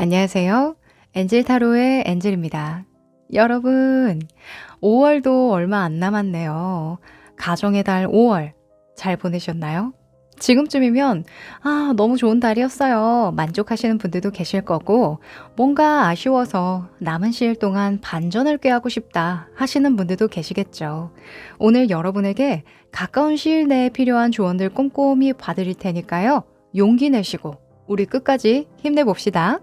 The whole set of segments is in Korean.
안녕하세요. 엔젤 타로의 엔젤입니다. 여러분, 5월도 얼마 안 남았네요. 가정의 달 5월 잘 보내셨나요? 지금쯤이면 너무 좋은 달이었어요. 만족하시는 분들도 계실 거고, 뭔가 아쉬워서 남은 시일 동안 반전을 꾀하고 싶다 하시는 분들도 계시겠죠. 오늘 여러분에게 가까운 시일 내에 필요한 조언들 꼼꼼히 봐드릴 테니까요. 용기 내시고 우리 끝까지 힘내봅시다.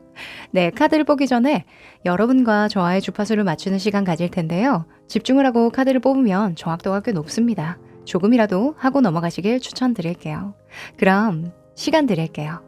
네, 카드를 보기 전에 여러분과 저와의 주파수를 맞추는 시간 가질 텐데요. 집중을 하고 카드를 뽑으면 정확도가 꽤 높습니다. 조금이라도 하고 넘어가시길 추천드릴게요. 그럼 시간 드릴게요.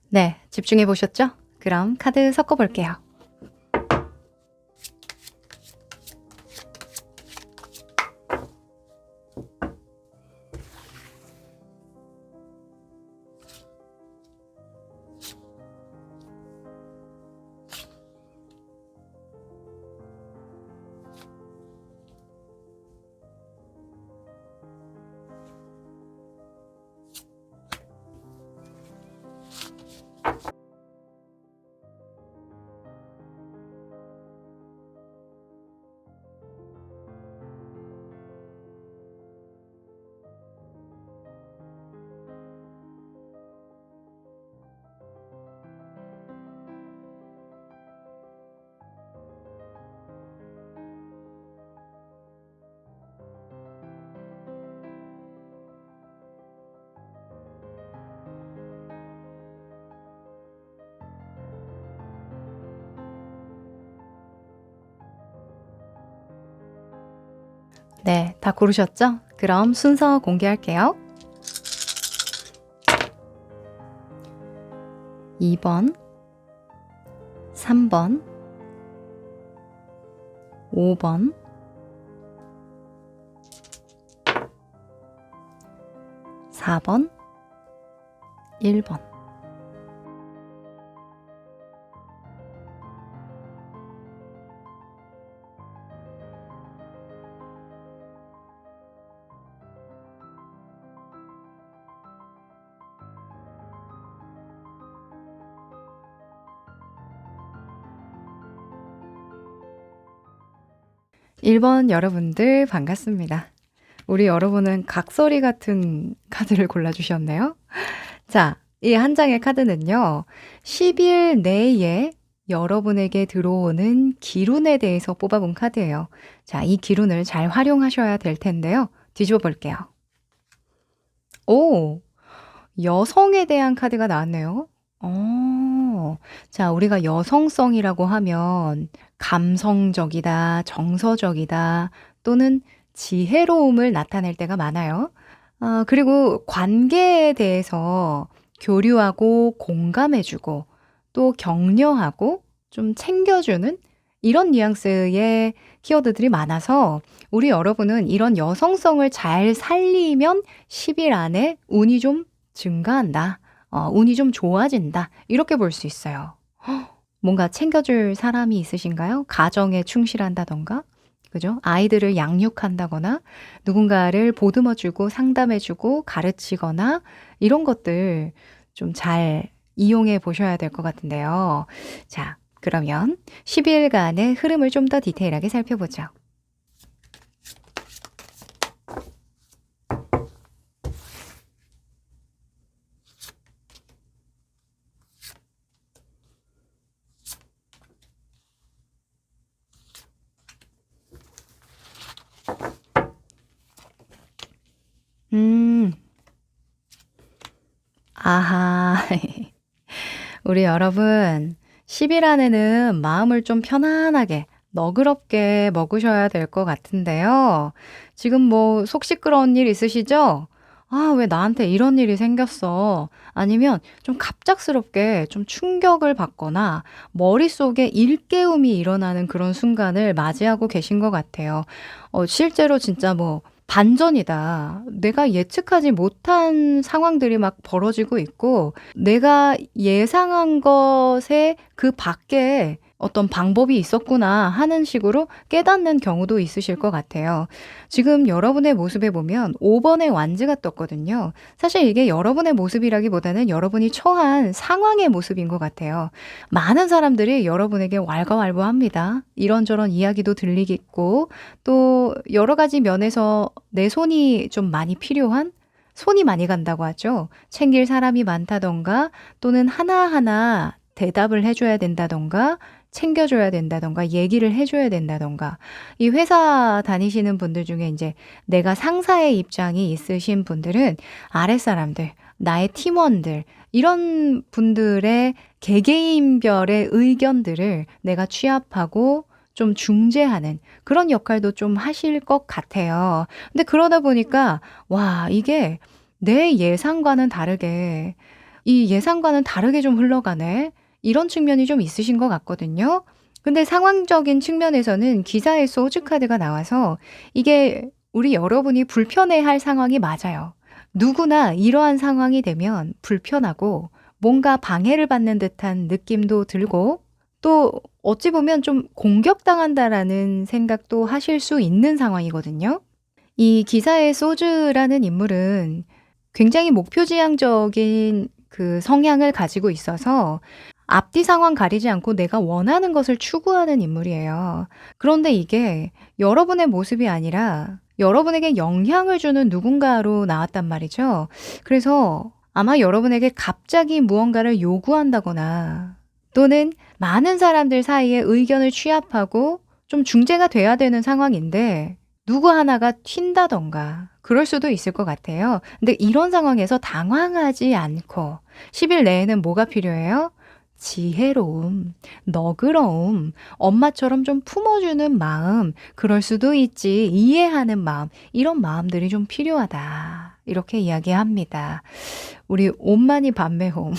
네, 집중해 보셨죠? 그럼 카드 섞어 볼게요. 네, 다 고르셨죠? 그럼 순서 공개할게요. 2번, 3번, 5번, 4번, 1번. 1번 여러분들 반갑습니다. 우리 여러분은 각설이 같은 카드를 골라주셨네요. 자, 이 한 장의 카드는요. 10일 내에 여러분에게 들어오는 기운에 대해서 뽑아본 카드예요. 자, 이 기운을 잘 활용하셔야 될 텐데요. 뒤집어 볼게요. 오, 여성에 대한 카드가 나왔네요. 자, 우리가 여성성이라고 하면 감성적이다, 정서적이다, 또는 지혜로움을 나타낼 때가 많아요. 그리고 관계에 대해서 교류하고 공감해주고 또 격려하고 좀 챙겨주는 이런 뉘앙스의 키워드들이 많아서 우리 여러분은 이런 여성성을 잘 살리면 10일 안에 운이 좀 증가한다. 운이 좀 좋아진다. 이렇게 볼 수 있어요. 뭔가 챙겨줄 사람이 있으신가요? 가정에 충실한다던가, 그죠? 아이들을 양육한다거나, 누군가를 보듬어주고 상담해주고 가르치거나, 이런 것들 좀 잘 이용해 보셔야 될 것 같은데요. 자, 그러면 10일간의 흐름을 좀 더 디테일하게 살펴보죠. 아하. 우리 여러분, 10일 안에는 마음을 좀 편안하게 너그럽게 먹으셔야 될 것 같은데요. 지금 뭐 속 시끄러운 일 있으시죠? 아, 왜 나한테 이런 일이 생겼어? 아니면 좀 갑작스럽게 좀 충격을 받거나 머릿속에 일깨움이 일어나는 그런 순간을 맞이하고 계신 것 같아요. 실제로 진짜 뭐 반전이다. 내가 예측하지 못한 상황들이 막 벌어지고 있고, 내가 예상한 것에 그 밖에 어떤 방법이 있었구나 하는 식으로 깨닫는 경우도 있으실 것 같아요. 지금 여러분의 모습에 보면 5번의 완즈가 떴거든요. 사실 이게 여러분의 모습이라기보다는 여러분이 처한 상황의 모습인 것 같아요. 많은 사람들이 여러분에게 왈가왈부합니다. 이런저런 이야기도 들리겠고, 또 여러 가지 면에서 내 손이 좀 많이 필요한, 손이 많이 간다고 하죠. 챙길 사람이 많다던가, 또는 하나하나 대답을 해줘야 된다던가, 챙겨줘야 된다던가, 얘기를 해줘야 된다던가. 이 회사 다니시는 분들 중에 이제 내가 상사의 입장이 있으신 분들은 아랫사람들, 나의 팀원들, 이런 분들의 개개인별의 의견들을 내가 취합하고 좀 중재하는 그런 역할도 좀 하실 것 같아요. 근데 그러다 보니까, 와, 이게 내 예상과는 다르게, 이 예상과는 다르게 좀 흘러가네. 이런 측면이 좀 있으신 것 같거든요. 근데 상황적인 측면에서는 기사의 소주 카드가 나와서 이게 우리 여러분이 불편해할 상황이 맞아요. 누구나 이러한 상황이 되면 불편하고 뭔가 방해를 받는 듯한 느낌도 들고, 또 어찌 보면 좀 공격당한다라는 생각도 하실 수 있는 상황이거든요. 이 기사의 소즈라는 인물은 굉장히 목표지향적인 그 성향을 가지고 있어서 앞뒤 상황 가리지 않고 내가 원하는 것을 추구하는 인물이에요. 그런데 이게 여러분의 모습이 아니라 여러분에게 영향을 주는 누군가로 나왔단 말이죠. 그래서 아마 여러분에게 갑자기 무언가를 요구한다거나, 또는 많은 사람들 사이에 의견을 취합하고 좀 중재가 돼야 되는 상황인데 누구 하나가 튄다던가 그럴 수도 있을 것 같아요. 근데 이런 상황에서 당황하지 않고 10일 내에는 뭐가 필요해요? 지혜로움, 너그러움, 엄마처럼 좀 품어주는 마음, 그럴 수도 있지, 이해하는 마음, 이런 마음들이 좀 필요하다. 이렇게 이야기합니다. 우리 옴마니 밤매홈.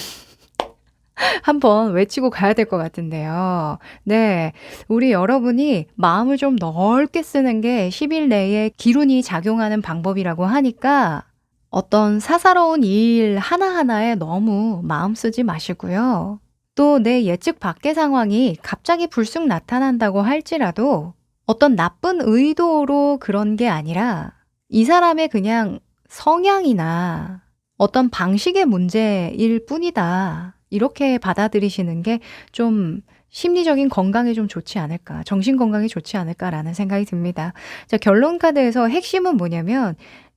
한번 외치고 가야 될 것 같은데요. 네. 우리 여러분이 마음을 좀 넓게 쓰는 게 10일 내에 기룬이 작용하는 방법이라고 하니까 어떤 사사로운 일 하나하나에 너무 마음 쓰지 마시고요. 또 내 예측 밖의 상황이 갑자기 불쑥 나타난다고 할지라도 어떤 나쁜 의도로 그런 게 아니라 이 사람의 그냥 성향이나 어떤 방식의 문제일 뿐이다. 이렇게 받아들이시는 게 좀 심리적인 건강에 좀 좋지 않을까, 정신 건강에 좋지 않을까라는 생각이 듭니다. 자, 결론 카드에서 핵심은 뭐냐면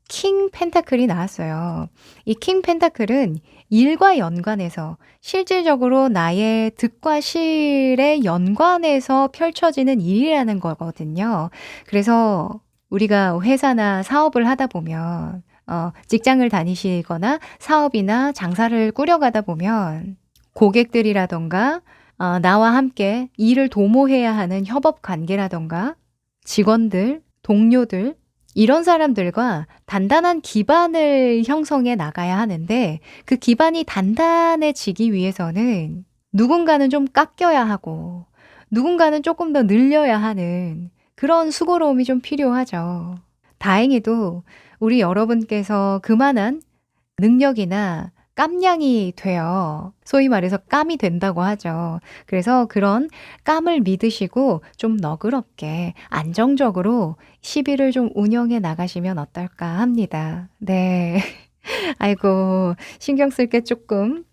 킹 펜타클이 나왔어요. 이 킹 펜타클은 일과 연관해서 실질적으로 나의 득과 실에 연관해서 펼쳐지는 일이라는 거거든요. 그래서 우리가 회사나 사업을 하다 보면 직장을 다니시거나 사업이나 장사를 꾸려가다 보면 고객들이라던가 나와 함께 일을 도모해야 하는 협업 관계라던가 직원들, 동료들, 이런 사람들과 단단한 기반을 형성해 나가야 하는데, 그 기반이 단단해지기 위해서는 누군가는 좀 깎여야 하고 누군가는 조금 더 늘려야 하는 그런 수고로움이 좀 필요하죠. 다행히도 우리 여러분께서 그만한 능력이나 깜냥이 돼요. 소위 말해서 깜이 된다고 하죠. 그래서 그런 깜을 믿으시고 좀 너그럽게 안정적으로 시비를 좀 운영해 나가시면 어떨까 합니다. 네. 아이고, 신경 쓸 게 조금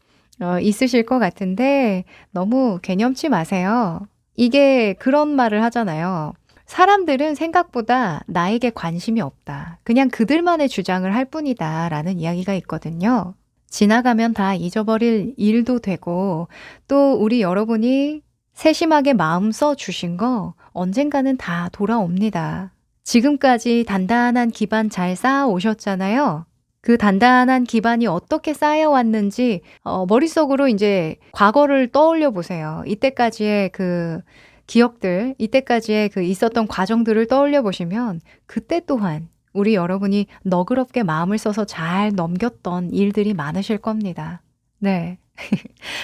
있으실 것 같은데 너무 개념치 마세요. 이게 그런 말을 하잖아요. 사람들은 생각보다 나에게 관심이 없다. 그냥 그들만의 주장을 할 뿐이다. 라는 이야기가 있거든요. 지나가면 다 잊어버릴 일도 되고, 또 우리 여러분이 세심하게 마음 써 주신 거 언젠가는 다 돌아옵니다. 지금까지 단단한 기반 잘 쌓아 오셨잖아요. 그 단단한 기반이 어떻게 쌓여왔는지 머릿속으로 이제 과거를 떠올려 보세요. 이때까지의 그 기억들, 이때까지의 그 있었던 과정들을 떠올려 보시면 그때 또한 우리 여러분이 너그럽게 마음을 써서 잘 넘겼던 일들이 많으실 겁니다. 네.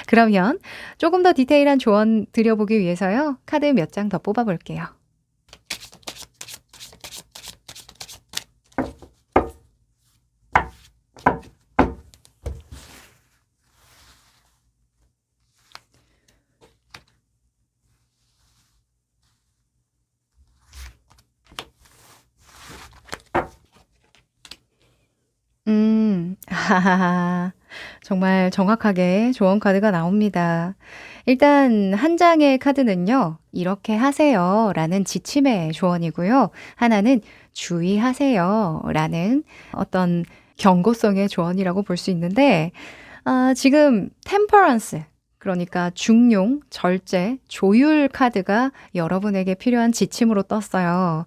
그러면 조금 더 디테일한 조언 드려보기 위해서요. 카드 몇 장 더 뽑아 볼게요. 정말 정확하게 조언 카드가 나옵니다. 일단 한 장의 카드는요. "이렇게 하세요."라는 지침의 조언이고요. 하나는 "주의하세요."라는 어떤 경고성의 조언이라고 볼 수 있는데 지금 템퍼런스, 그러니까 중용, 절제, 조율 카드가 여러분에게 필요한 지침으로 떴어요.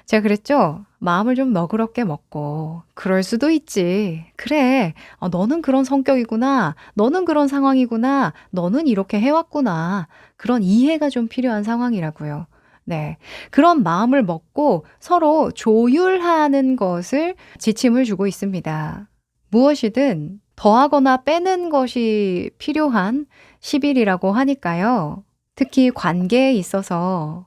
제가 그랬죠? 마음을 좀 너그럽게 먹고 그럴 수도 있지. 그래. 너는 그런 성격이구나. 너는 그런 상황이구나. 너는 이렇게 해왔구나. 그런 이해가 좀 필요한 상황이라고요. 네. 그런 마음을 먹고 서로 조율하는 것을 지침을 주고 있습니다. 무엇이든 더하거나 빼는 것이 필요한 10일이라고 하니까요. 특히 관계에 있어서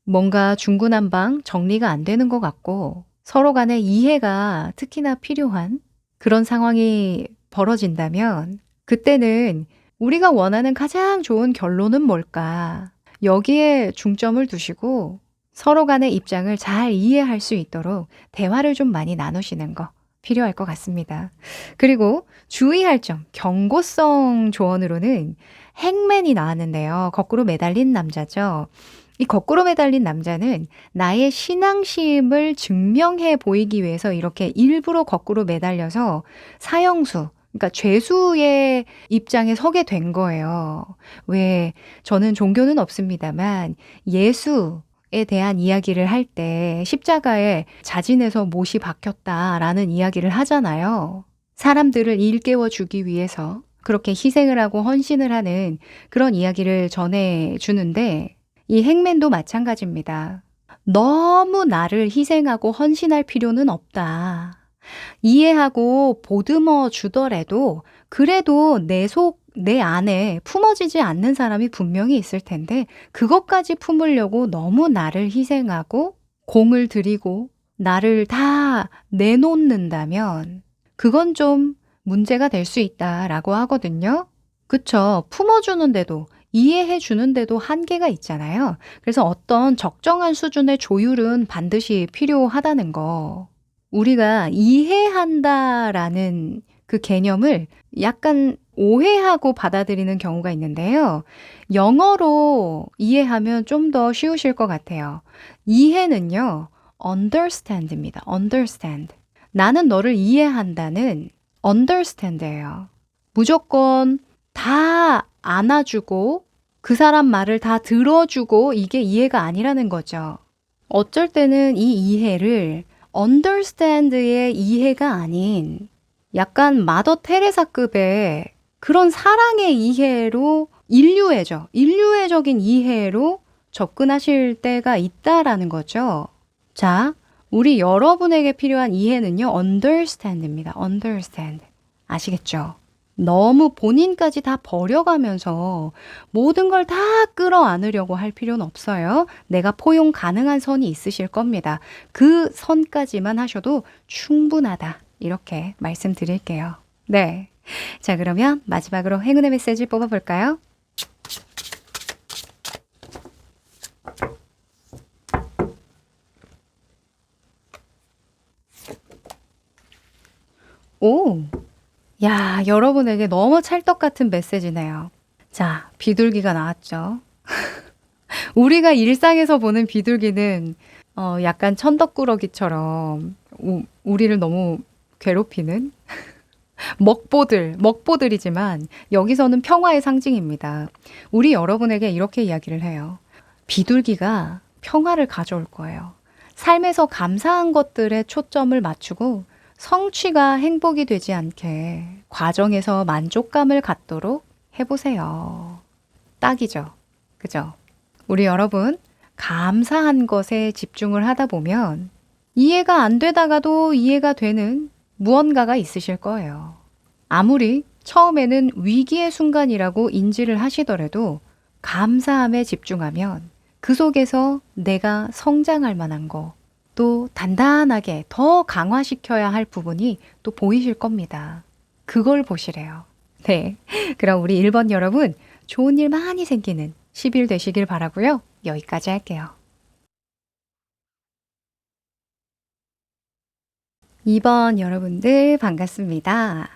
뭔가 중구난방 정리가 안 되는 것 같고 서로 간의 이해가 특히나 필요한 그런 상황이 벌어진다면 그때는 우리가 원하는 가장 좋은 결론은 뭘까? 여기에 중점을 두시고 서로 간의 입장을 잘 이해할 수 있도록 대화를 좀 많이 나누시는 거 필요할 것 같습니다. 그리고 주의할 점, 경고성 조언으로는 행맨이 나왔는데요. 거꾸로 매달린 남자죠. 이 거꾸로 매달린 남자는 나의 신앙심을 증명해 보이기 위해서 이렇게 일부러 거꾸로 매달려서 사형수, 그러니까 죄수의 입장에 서게 된 거예요. 왜 저는 종교는 없습니다만 예수에 대한 이야기를 할 때 십자가에 자진해서 못이 박혔다라는 이야기를 하잖아요. 사람들을 일깨워 주기 위해서 그렇게 희생을 하고 헌신을 하는 그런 이야기를 전해 주는데 이 행맨도 마찬가지입니다. 너무 나를 희생하고 헌신할 필요는 없다. 이해하고 보듬어 주더라도 그래도 내 안에 품어지지 않는 사람이 분명히 있을 텐데 그것까지 품으려고 너무 나를 희생하고 공을 들이고 나를 다 내놓는다면 그건 좀 문제가 될 수 있다라고 하거든요. 그쵸. 품어주는데도 이해해 주는데도 한계가 있잖아요. 그래서 어떤 적정한 수준의 조율은 반드시 필요하다는 거. 우리가 이해한다라는 그 개념을 약간 오해하고 받아들이는 경우가 있는데요. 영어로 이해하면 좀 더 쉬우실 것 같아요. 이해는요, understand입니다. understand. 나는 너를 이해한다는 understand예요. 무조건 다 안아주고 그 사람 말을 다 들어주고 이게 이해가 아니라는 거죠. 어쩔 때는 이 이해를 understand의 이해가 아닌 약간 마더 테레사급의 그런 사랑의 이해로 인류애적인 이해로 접근하실 때가 있다라는 거죠. 자, 우리 여러분에게 필요한 이해는요, understand입니다. understand. 아시겠죠? 너무 본인까지 다 버려가면서 모든 걸 다 끌어안으려고 할 필요는 없어요. 내가 포용 가능한 선이 있으실 겁니다. 그 선까지만 하셔도 충분하다. 이렇게 말씀드릴게요. 네. 자, 그러면 마지막으로 행운의 메시지 뽑아볼까요? 오! 야, 여러분에게 너무 찰떡 같은 메시지네요. 자, 비둘기가 나왔죠. 우리가 일상에서 보는 비둘기는 약간 천덕꾸러기처럼 우리를 너무 괴롭히는 먹보들이지만 여기서는 평화의 상징입니다. 우리 여러분에게 이렇게 이야기를 해요. 비둘기가 평화를 가져올 거예요. 삶에서 감사한 것들에 초점을 맞추고 성취가 행복이 되지 않게 과정에서 만족감을 갖도록 해보세요. 딱이죠. 그죠? 우리 여러분, 감사한 것에 집중을 하다 보면 이해가 안 되다가도 이해가 되는 무언가가 있으실 거예요. 아무리 처음에는 위기의 순간이라고 인지를 하시더라도 감사함에 집중하면 그 속에서 내가 성장할 만한 거, 또 단단하게 더 강화시켜야 할 부분이 또 보이실 겁니다. 그걸 보시래요. 네. 그럼 우리 1번 여러분, 좋은 일 많이 생기는 10일 되시길 바라고요. 여기까지 할게요. 2번 여러분들 반갑습니다.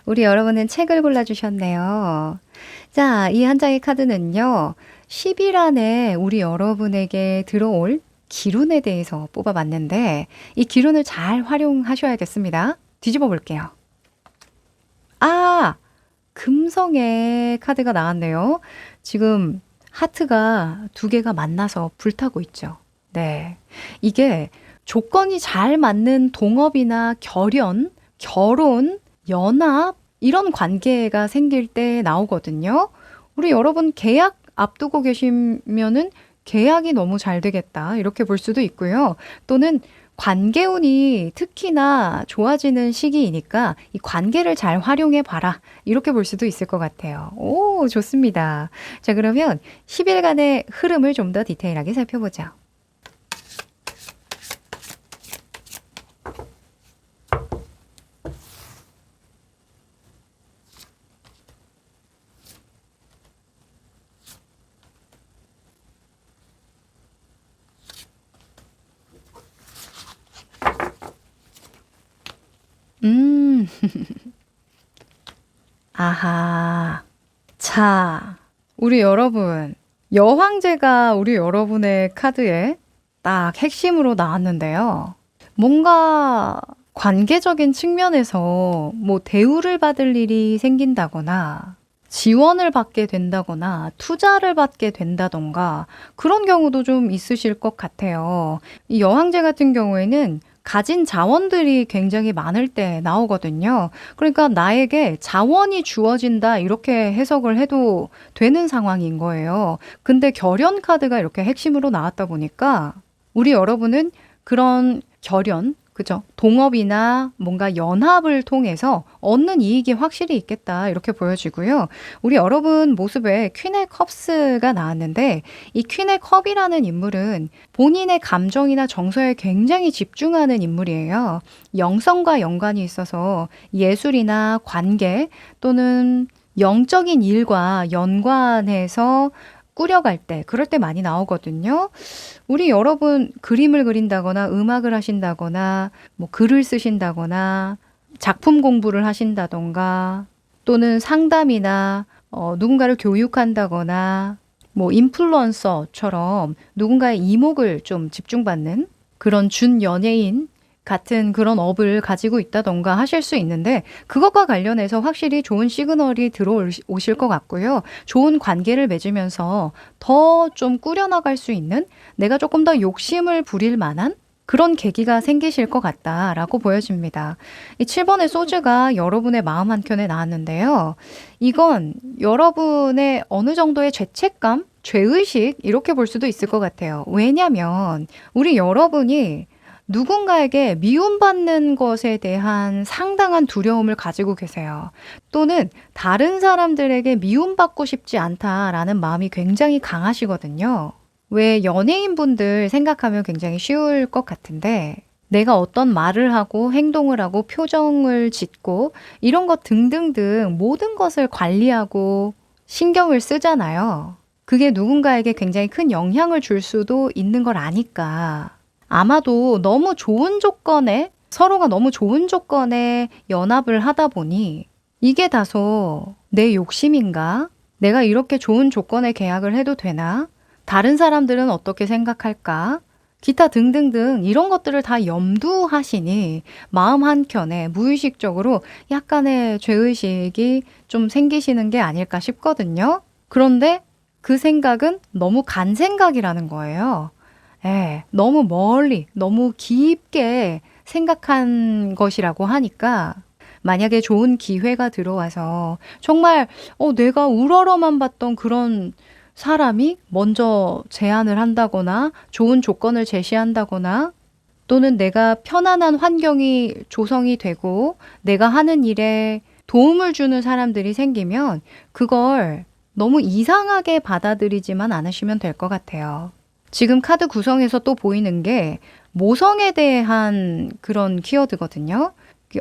우리 여러분은 책을 골라주셨네요. 자, 이 한 장의 카드는요. 10일 안에 우리 여러분에게 들어올 기운에 대해서 뽑아봤는데 이 기운을 잘 활용하셔야겠습니다. 뒤집어 볼게요. 아! 금성의 카드가 나왔네요. 지금 하트가 두 개가 만나서 불타고 있죠. 네. 이게 조건이 잘 맞는 동업이나 결연, 결혼, 연합 이런 관계가 생길 때 나오거든요. 우리 여러분 계약 앞두고 계시면은 계약이 너무 잘 되겠다 이렇게 볼 수도 있고요. 또는 관계운이 특히나 좋아지는 시기이니까 이 관계를 잘 활용해 봐라 이렇게 볼 수도 있을 것 같아요. 오, 좋습니다. 자, 그러면 10일간의 흐름을 좀 더 디테일하게 살펴보죠. 음, 아하. 자, 우리 여러분, 여황제가 우리 여러분의 카드에 딱 핵심으로 나왔는데요. 뭔가 관계적인 측면에서 뭐 대우를 받을 일이 생긴다거나 지원을 받게 된다거나 투자를 받게 된다던가 그런 경우도 좀 있으실 것 같아요. 이 여황제 같은 경우에는 가진 자원들이 굉장히 많을 때 나오거든요. 그러니까 나에게 자원이 주어진다 이렇게 해석을 해도 되는 상황인 거예요. 근데 결연 카드가 이렇게 핵심으로 나왔다 보니까 우리 여러분은 그런 결연, 그죠? 동업이나 뭔가 연합을 통해서 얻는 이익이 확실히 있겠다 이렇게 보여지고요. 우리 여러분 모습에 퀸의 컵스가 나왔는데 이 퀸의 컵이라는 인물은 본인의 감정이나 정서에 굉장히 집중하는 인물이에요. 영성과 연관이 있어서 예술이나 관계 또는 영적인 일과 연관해서 꾸려갈 때, 그럴 때 많이 나오거든요. 우리 여러분 그림을 그린다거나 음악을 하신다거나 뭐 글을 쓰신다거나 작품 공부를 하신다던가 또는 상담이나 누군가를 교육한다거나 뭐 인플루언서처럼 누군가의 이목을 좀 집중받는 그런 준연예인 같은 그런 업을 가지고 있다던가 하실 수 있는데 그것과 관련해서 확실히 좋은 시그널이 들어오실 것 같고요. 좋은 관계를 맺으면서 더 좀 꾸려나갈 수 있는 내가 조금 더 욕심을 부릴 만한 그런 계기가 생기실 것 같다라고 보여집니다. 이 7번의 소즈가 여러분의 마음 한켠에 나왔는데요. 이건 여러분의 어느 정도의 죄책감, 죄의식 이렇게 볼 수도 있을 것 같아요. 왜냐하면 우리 여러분이 누군가에게 미움받는 것에 대한 상당한 두려움을 가지고 계세요. 또는 다른 사람들에게 미움받고 싶지 않다라는 마음이 굉장히 강하시거든요. 왜 연예인분들 생각하면 굉장히 쉬울 것 같은데 내가 어떤 말을 하고 행동을 하고 표정을 짓고 이런 것 등등등 모든 것을 관리하고 신경을 쓰잖아요. 그게 누군가에게 굉장히 큰 영향을 줄 수도 있는 걸 아니까 아마도 너무 좋은 조건에 서로가 너무 좋은 조건에 연합을 하다 보니 이게 다소 내 욕심인가? 내가 이렇게 좋은 조건에 계약을 해도 되나? 다른 사람들은 어떻게 생각할까? 기타 등등등 이런 것들을 다 염두하시니 마음 한켠에 무의식적으로 약간의 죄의식이 좀 생기시는 게 아닐까 싶거든요. 그런데 그 생각은 너무 간 생각이라는 거예요. 예, 너무 멀리, 너무 깊게 생각한 것이라고 하니까 만약에 좋은 기회가 들어와서 정말 내가 우러러만 봤던 그런 사람이 먼저 제안을 한다거나 좋은 조건을 제시한다거나 또는 내가 편안한 환경이 조성이 되고 내가 하는 일에 도움을 주는 사람들이 생기면 그걸 너무 이상하게 받아들이지만 않으시면 될 것 같아요. 지금 카드 구성에서 또 보이는 게 모성에 대한 그런 키워드거든요.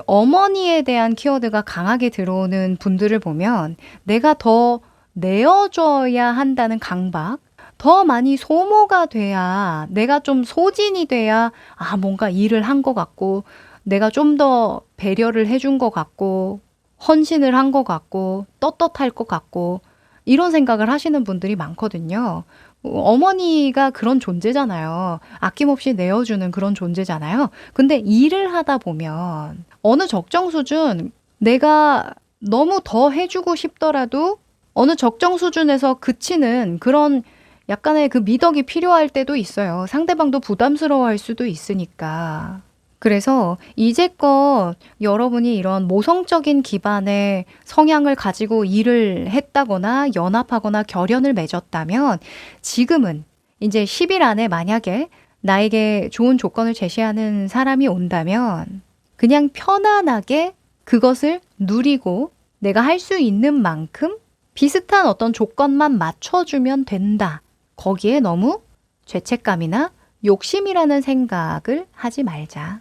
어머니에 대한 키워드가 강하게 들어오는 분들을 보면 내가 더 내어줘야 한다는 강박, 더 많이 소모가 돼야 내가 좀 소진이 돼야 뭔가 일을 한 것 같고 내가 좀 더 배려를 해준 것 같고 헌신을 한 것 같고 떳떳할 것 같고 이런 생각을 하시는 분들이 많거든요. 어머니가 그런 존재잖아요. 아낌없이 내어주는 그런 존재잖아요. 근데 일을 하다 보면 어느 적정 수준 내가 너무 더 해주고 싶더라도 어느 적정 수준에서 그치는 그런 약간의 그 미덕이 필요할 때도 있어요. 상대방도 부담스러워할 수도 있으니까. 그래서 이제껏 여러분이 이런 모성적인 기반의 성향을 가지고 일을 했다거나 연합하거나 결연을 맺었다면 지금은 이제 10일 안에 만약에 나에게 좋은 조건을 제시하는 사람이 온다면 그냥 편안하게 그것을 누리고 내가 할 수 있는 만큼 비슷한 어떤 조건만 맞춰주면 된다. 거기에 너무 죄책감이나 욕심이라는 생각을 하지 말자.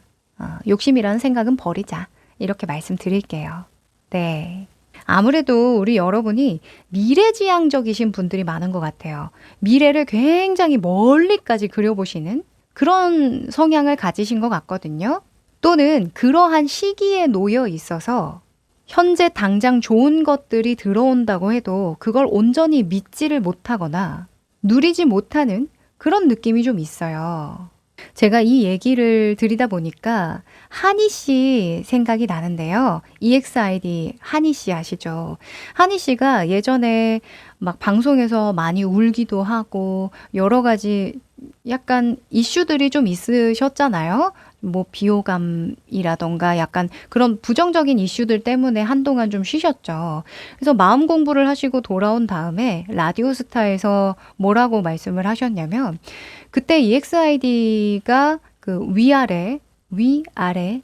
욕심이라는 생각은 버리자. 이렇게 말씀드릴게요. 네. 아무래도 우리 여러분이 미래지향적이신 분들이 많은 것 같아요. 미래를 굉장히 멀리까지 그려보시는 그런 성향을 가지신 것 같거든요. 또는 그러한 시기에 놓여 있어서 현재 당장 좋은 것들이 들어온다고 해도 그걸 온전히 믿지를 못하거나 누리지 못하는 그런 느낌이 좀 있어요. 제가 이 얘기를 드리다 보니까 한희 씨 생각이 나는데요. EXID 한희 씨 아시죠? 한희 씨가 예전에 막 방송에서 많이 울기도 하고 여러 가지 약간 이슈들이 좀 있으셨잖아요. 뭐 비호감이라던가 약간 그런 부정적인 이슈들 때문에 한동안 좀 쉬셨죠. 그래서 마음 공부를 하시고 돌아온 다음에 라디오스타에서 뭐라고 말씀을 하셨냐면 그때 EXID가 그 위아래 위아래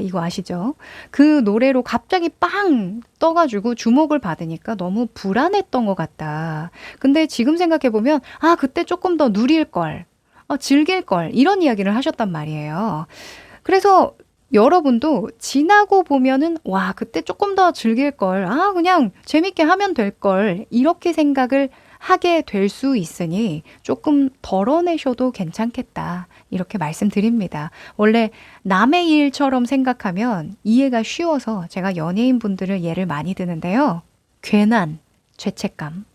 이거 아시죠? 그 노래로 갑자기 빵 떠가지고 주목을 받으니까 너무 불안했던 것 같다. 근데 지금 생각해보면 그때 조금 더 누릴 걸, 즐길 걸 이런 이야기를 하셨단 말이에요. 그래서 여러분도 지나고 보면은 와 그때 조금 더 즐길 걸, 그냥 재밌게 하면 될 걸 이렇게 생각을 하게 될 수 있으니 조금 덜어내셔도 괜찮겠다. 이렇게 말씀드립니다. 원래 남의 일처럼 생각하면 이해가 쉬워서 제가 연예인분들을 예를 많이 드는데요. 괜한 죄책감,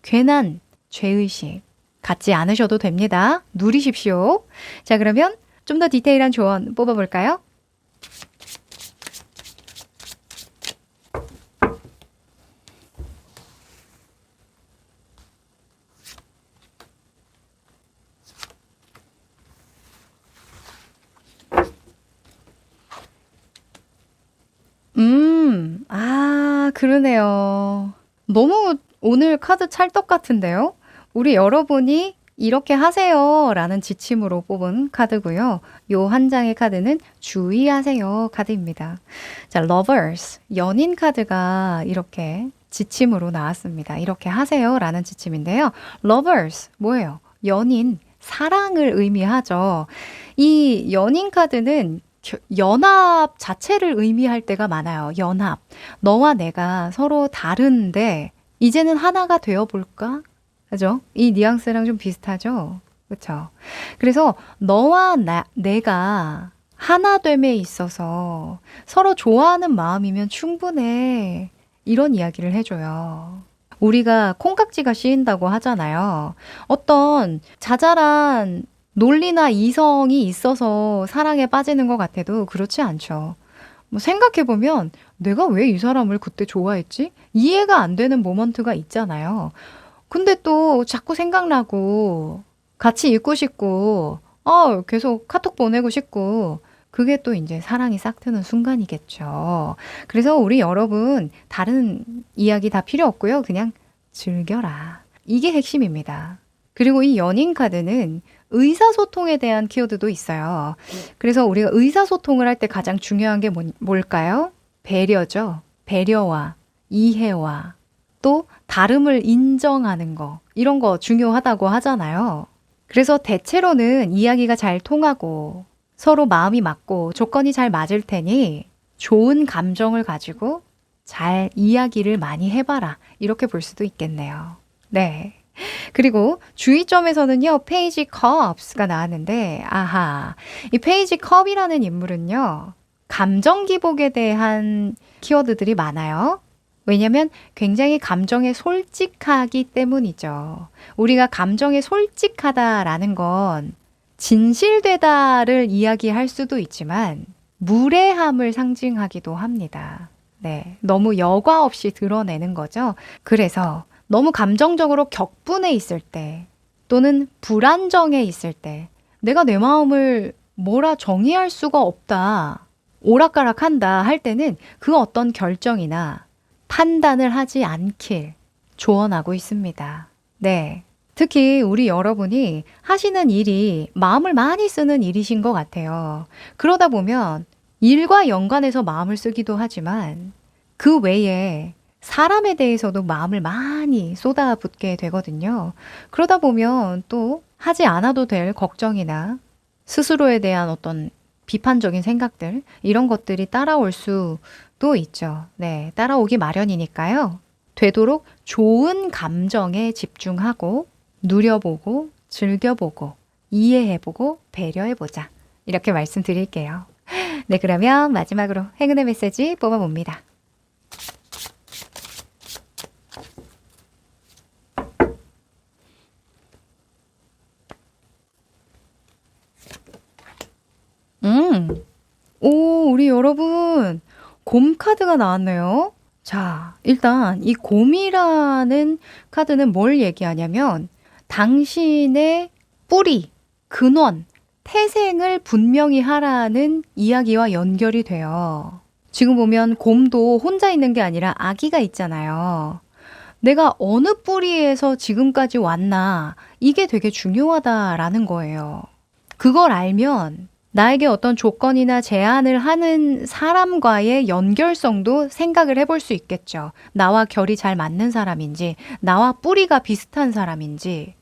괜한 죄의식 갖지 않으셔도 됩니다. 누리십시오. 자, 그러면 좀 더 디테일한 조언 뽑아볼까요? 그러네요. 너무 오늘 카드 찰떡 같은데요? 우리 여러분이 이렇게 하세요 라는 지침으로 뽑은 카드고요. 요 한 장의 카드는 주의하세요 카드입니다. 자, lovers, 연인 카드가 이렇게 지침으로 나왔습니다. 이렇게 하세요 라는 지침인데요. lovers, 뭐예요? 연인, 사랑을 의미하죠. 이 연인 카드는 연합 자체를 의미할 때가 많아요. 연합. 너와 내가 서로 다른데 이제는 하나가 되어 볼까? 그죠? 이 뉘앙스랑 좀 비슷하죠? 그쵸? 그래서 너와 내가 하나됨에 있어서 서로 좋아하는 마음이면 충분해. 이런 이야기를 해줘요. 우리가 콩깍지가 씌인다고 하잖아요. 어떤 자잘한 논리나 이성이 있어서 사랑에 빠지는 것 같아도 그렇지 않죠. 뭐 생각해보면 내가 왜 이 사람을 그때 좋아했지? 이해가 안 되는 모먼트가 있잖아요. 근데 또 자꾸 생각나고 같이 있고 싶고 계속 카톡 보내고 싶고 그게 또 이제 사랑이 싹 트는 순간이겠죠. 그래서 우리 여러분 다른 이야기 다 필요 없고요. 그냥 즐겨라. 이게 핵심입니다. 그리고 이 연인 카드는 의사소통에 대한 키워드도 있어요. 그래서 우리가 의사소통을 할 때 가장 중요한 게 뭘까요? 배려죠. 배려와 이해와 또 다름을 인정하는 거. 이런 거 중요하다고 하잖아요. 그래서 대체로는 이야기가 잘 통하고 서로 마음이 맞고 조건이 잘 맞을 테니 좋은 감정을 가지고 잘 이야기를 많이 해봐라. 이렇게 볼 수도 있겠네요. 네. 그리고 주의점에서는요, 페이지 컵스가 나왔는데, 아하, 이 페이지 컵이라는 인물은요, 감정 기복에 대한 키워드들이 많아요. 왜냐면 굉장히 감정에 솔직하기 때문이죠. 우리가 감정에 솔직하다라는 건 진실되다를 이야기할 수도 있지만 무례함을 상징하기도 합니다. 네, 너무 여과 없이 드러내는 거죠. 그래서 너무 감정적으로 격분해 있을 때 또는 불안정해 있을 때 내가 내 마음을 뭐라 정의할 수가 없다, 오락가락한다 할 때는 그 어떤 결정이나 판단을 하지 않길 조언하고 있습니다. 네. 특히 우리 여러분이 하시는 일이 마음을 많이 쓰는 일이신 것 같아요. 그러다 보면 일과 연관해서 마음을 쓰기도 하지만 그 외에 사람에 대해서도 마음을 많이 쏟아붓게 되거든요. 그러다 보면 또 하지 않아도 될 걱정이나 스스로에 대한 어떤 비판적인 생각들, 이런 것들이 따라올 수도 있죠. 네, 따라오기 마련이니까요. 되도록 좋은 감정에 집중하고 누려보고 즐겨보고 이해해보고 배려해보자. 이렇게 말씀드릴게요. 네, 그러면 마지막으로 행운의 메시지 뽑아봅니다. 오, 우리 여러분, 곰 카드가 나왔네요. 자, 일단 이 곰이라는 카드는 뭘 얘기하냐면 당신의 뿌리, 근원, 태생을 분명히 하라는 이야기와 연결이 돼요. 지금 보면 곰도 혼자 있는 게 아니라 아기가 있잖아요. 내가 어느 뿌리에서 지금까지 왔나, 이게 되게 중요하다라는 거예요. 그걸 알면 나에게 어떤 조건이나 제안을 하는 사람과의 연결성도 생각을 해볼 수 있겠죠. 나와 결이 잘 맞는 사람인지, 나와 뿌리가 비슷한 사람인지,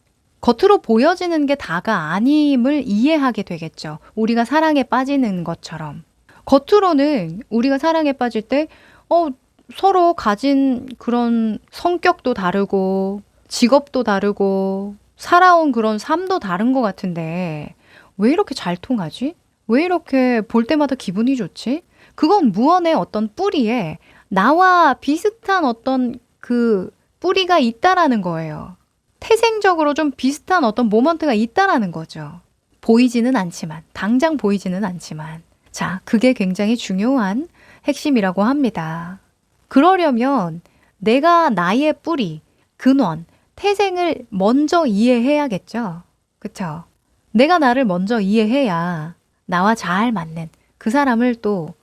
겉으로 보여지는 게 다가 아님을 이해하게 되겠죠. 우리가 사랑에 빠지는 것처럼. 겉으로는 우리가 사랑에 빠질 때, 서로 가진 그런 성격도 다르고, 직업도 다르고, 살아온 그런 삶도 다른 것 같은데, 왜 이렇게 잘 통하지? 왜 이렇게 볼 때마다 기분이 좋지? 그건 무언의 어떤 뿌리에 나와 비슷한 어떤 그 뿌리가 있다라는 거예요. 태생적으로 좀 비슷한 어떤 모먼트가 있다라는 거죠. 보이지는 않지만, 당장 보이지는 않지만. 자, 그게 굉장히 중요한 핵심이라고 합니다. 그러려면 내가 나의 뿌리, 근원, 태생을 먼저 이해해야겠죠. 그쵸? 내가 나를 먼저 이해해야 나와 잘 맞는 그 사람을 또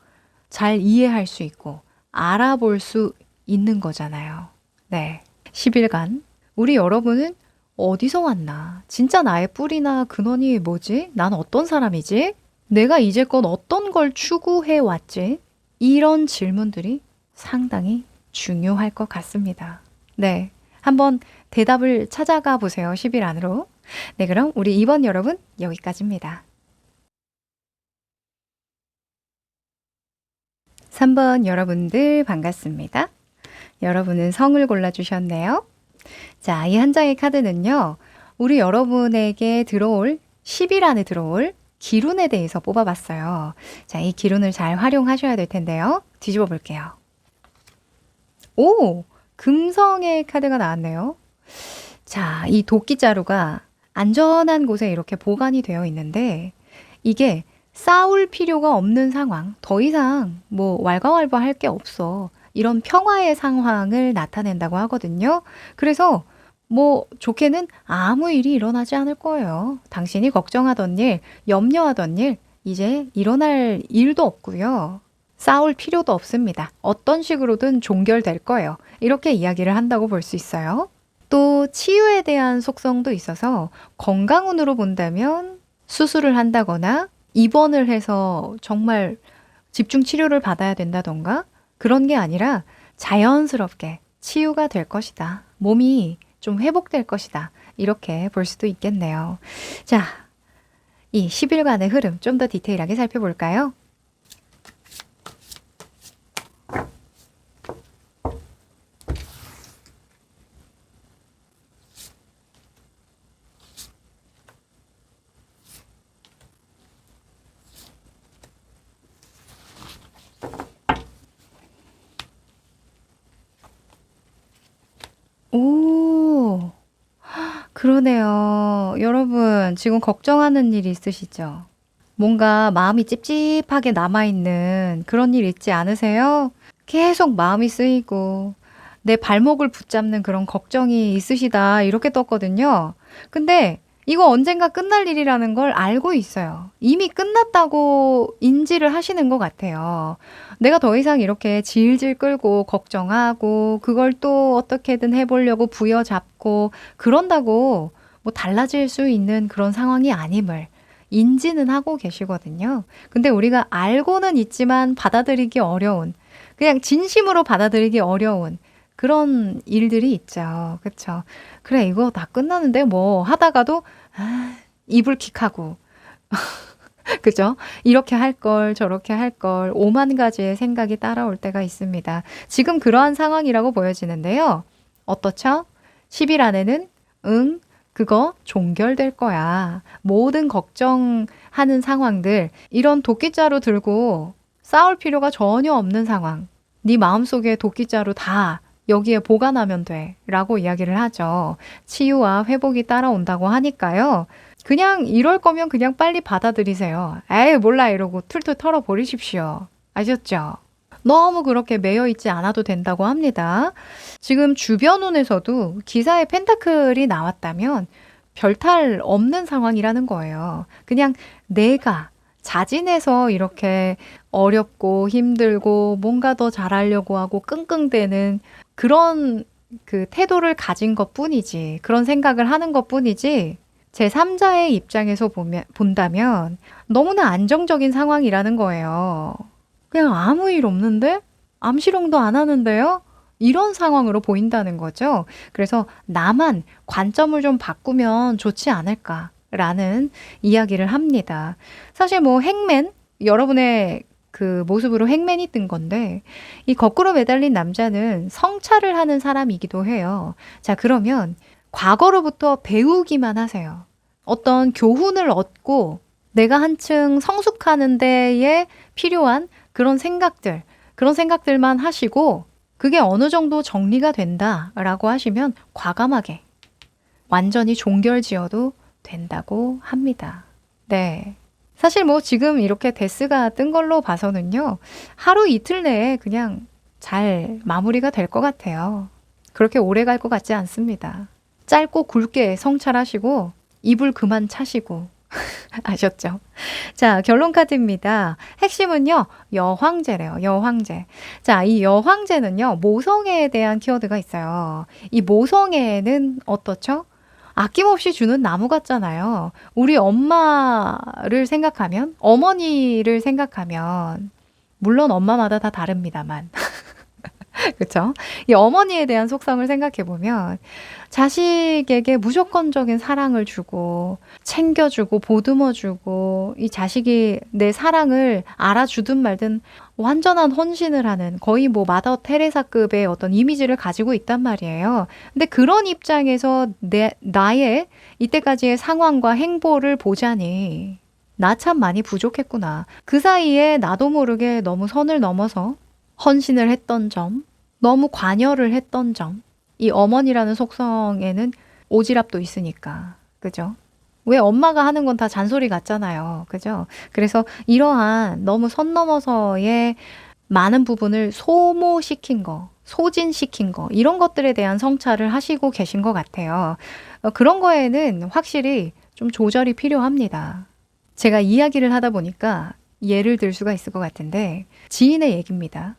잘 이해할 수 있고 알아볼 수 있는 거잖아요. 네. 10일간 우리 여러분은 어디서 왔나? 진짜 나의 뿌리나 근원이 뭐지? 난 어떤 사람이지? 내가 이제껏 어떤 걸 추구해 왔지? 이런 질문들이 상당히 중요할 것 같습니다. 네. 한번 대답을 찾아가 보세요. 10일 안으로. 네, 그럼 우리 이번 여러분 여기까지입니다. 3번 여러분들 반갑습니다. 여러분은 성을 골라주셨네요. 자, 이 한 장의 카드는요. 우리 여러분에게 들어올 10일 안에 들어올 기운에 대해서 뽑아봤어요. 자, 이 기운을 잘 활용하셔야 될 텐데요. 뒤집어 볼게요. 오! 금성의 카드가 나왔네요. 자, 이 도끼자루가 안전한 곳에 이렇게 보관이 되어 있는데 이게 싸울 필요가 없는 상황, 더 이상 뭐 왈가왈부 할 게 없어. 이런 평화의 상황을 나타낸다고 하거든요. 그래서 뭐 좋게는 아무 일이 일어나지 않을 거예요. 당신이 걱정하던 일, 염려하던 일, 이제 일어날 일도 없고요. 싸울 필요도 없습니다. 어떤 식으로든 종결될 거예요. 이렇게 이야기를 한다고 볼 수 있어요. 또 치유에 대한 속성도 있어서 건강운으로 본다면 수술을 한다거나 입원을 해서 정말 집중 치료를 받아야 된다던가 그런 게 아니라 자연스럽게 치유가 될 것이다. 몸이 좀 회복될 것이다. 이렇게 볼 수도 있겠네요. 자, 이 10일간의 흐름 좀 더 디테일하게 살펴볼까요? 오, 그러네요. 여러분, 지금 걱정하는 일 있으시죠? 뭔가 마음이 찝찝하게 남아있는 그런 일 있지 않으세요? 계속 마음이 쓰이고, 내 발목을 붙잡는 그런 걱정이 있으시다. 이렇게 떴거든요. 근데 이거 언젠가 끝날 일이라는 걸 알고 있어요. 이미 끝났다고 인지를 하시는 것 같아요. 내가 더 이상 이렇게 질질 끌고 걱정하고 그걸 또 어떻게든 해보려고 부여잡고 그런다고 뭐 달라질 수 있는 그런 상황이 아님을 인지는 하고 계시거든요. 근데 우리가 알고는 있지만 받아들이기 어려운, 그냥 진심으로 받아들이기 어려운 그런 일들이 있죠. 그쵸? 그래, 이거 다 끝나는데 뭐 하다가도, 아, 이불킥하고, 그죠? 이렇게 할 걸, 저렇게 할 걸, 오만 가지의 생각이 따라올 때가 있습니다. 지금 그러한 상황이라고 보여지는데요. 어떻죠? 10일 안에는, 응, 그거 종결될 거야. 모든 걱정하는 상황들, 이런 도끼자루 들고 싸울 필요가 전혀 없는 상황. 네 마음속에 도끼자루 다 여기에 보관하면 돼. 라고 이야기를 하죠. 치유와 회복이 따라온다고 하니까요. 그냥 이럴 거면 그냥 빨리 받아들이세요. 에이, 몰라 이러고 툴툴 털어버리십시오. 아셨죠? 너무 그렇게 매여 있지 않아도 된다고 합니다. 지금 주변운에서도 기사에 펜타클이 나왔다면 별탈 없는 상황이라는 거예요. 그냥 내가 자진해서 이렇게 어렵고 힘들고 뭔가 더 잘하려고 하고 끙끙대는 그런 그 태도를 가진 것 뿐이지, 그런 생각을 하는 것 뿐이지, 제3자의 입장에서 본다면 너무나 안정적인 상황이라는 거예요. 그냥 아무 일 없는데? 암시롱도 안 하는데요? 이런 상황으로 보인다는 거죠. 그래서 나만 관점을 좀 바꾸면 좋지 않을까라는 이야기를 합니다. 사실 뭐 행맨, 여러분의 그 모습으로 행맨이 뜬 건데, 이 거꾸로 매달린 남자는 성찰을 하는 사람이기도 해요. 자, 그러면 과거로부터 배우기만 하세요. 어떤 교훈을 얻고 내가 한층 성숙하는 데에 필요한 그런 생각들, 그런 생각들만 하시고 그게 어느 정도 정리가 된다라고 하시면 과감하게 완전히 종결지어도 된다고 합니다. 네. 사실 뭐 지금 이렇게 데스가 뜬 걸로 봐서는요, 하루 이틀 내에 그냥 잘 마무리가 될 것 같아요. 그렇게 오래 갈 것 같지 않습니다. 짧고 굵게 성찰하시고 이불 그만 차시고 아셨죠? 자, 결론 카드입니다. 핵심은요, 여황제래요. 여황제. 자, 이 여황제는요, 모성애에 대한 키워드가 있어요. 이 모성애는 어떻죠? 아낌없이 주는 나무 같잖아요. 우리 엄마를 생각하면, 어머니를 생각하면, 물론 엄마마다 다 다릅니다만. 그쵸? 이 어머니에 대한 속성을 생각해 보면 자식에게 무조건적인 사랑을 주고 챙겨주고 보듬어주고 이 자식이 내 사랑을 알아주든 말든 완전한 헌신을 하는 거의 뭐 마더 테레사급의 어떤 이미지를 가지고 있단 말이에요. 근데 그런 입장에서 나의 이때까지의 상황과 행보를 보자니 나 참 많이 부족했구나. 그 사이에 나도 모르게 너무 선을 넘어서 헌신을 했던 점, 너무 관여를 했던 점, 이 어머니라는 속성에는 오지랖도 있으니까, 그죠? 왜 엄마가 하는 건 다 잔소리 같잖아요, 그죠? 그래서 이러한 너무 선 넘어서의 많은 부분을 소모시킨 거, 소진시킨 거, 이런 것들에 대한 성찰을 하시고 계신 것 같아요. 그런 거에는 확실히 좀 조절이 필요합니다. 제가 이야기를 하다 보니까 예를 들 수가 있을 것 같은데 지인의 얘기입니다.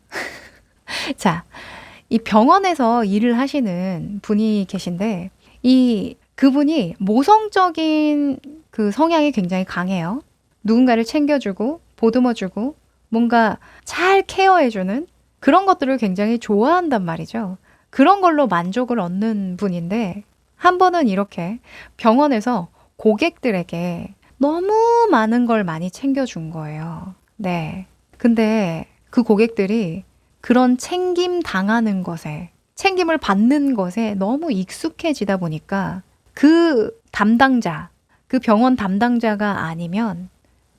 자, 이 병원에서 일을 하시는 분이 계신데 그분이 모성적인 그 성향이 굉장히 강해요. 누군가를 챙겨주고 보듬어주고 뭔가 잘 케어해주는 그런 것들을 굉장히 좋아한단 말이죠. 그런 걸로 만족을 얻는 분인데 한 번은 이렇게 병원에서 고객들에게 너무 많은 걸 많이 챙겨준 거예요. 네. 근데 그 고객들이 그런 챙김 당하는 것에, 챙김을 받는 것에 너무 익숙해지다 보니까 그 담당자, 그 병원 담당자가 아니면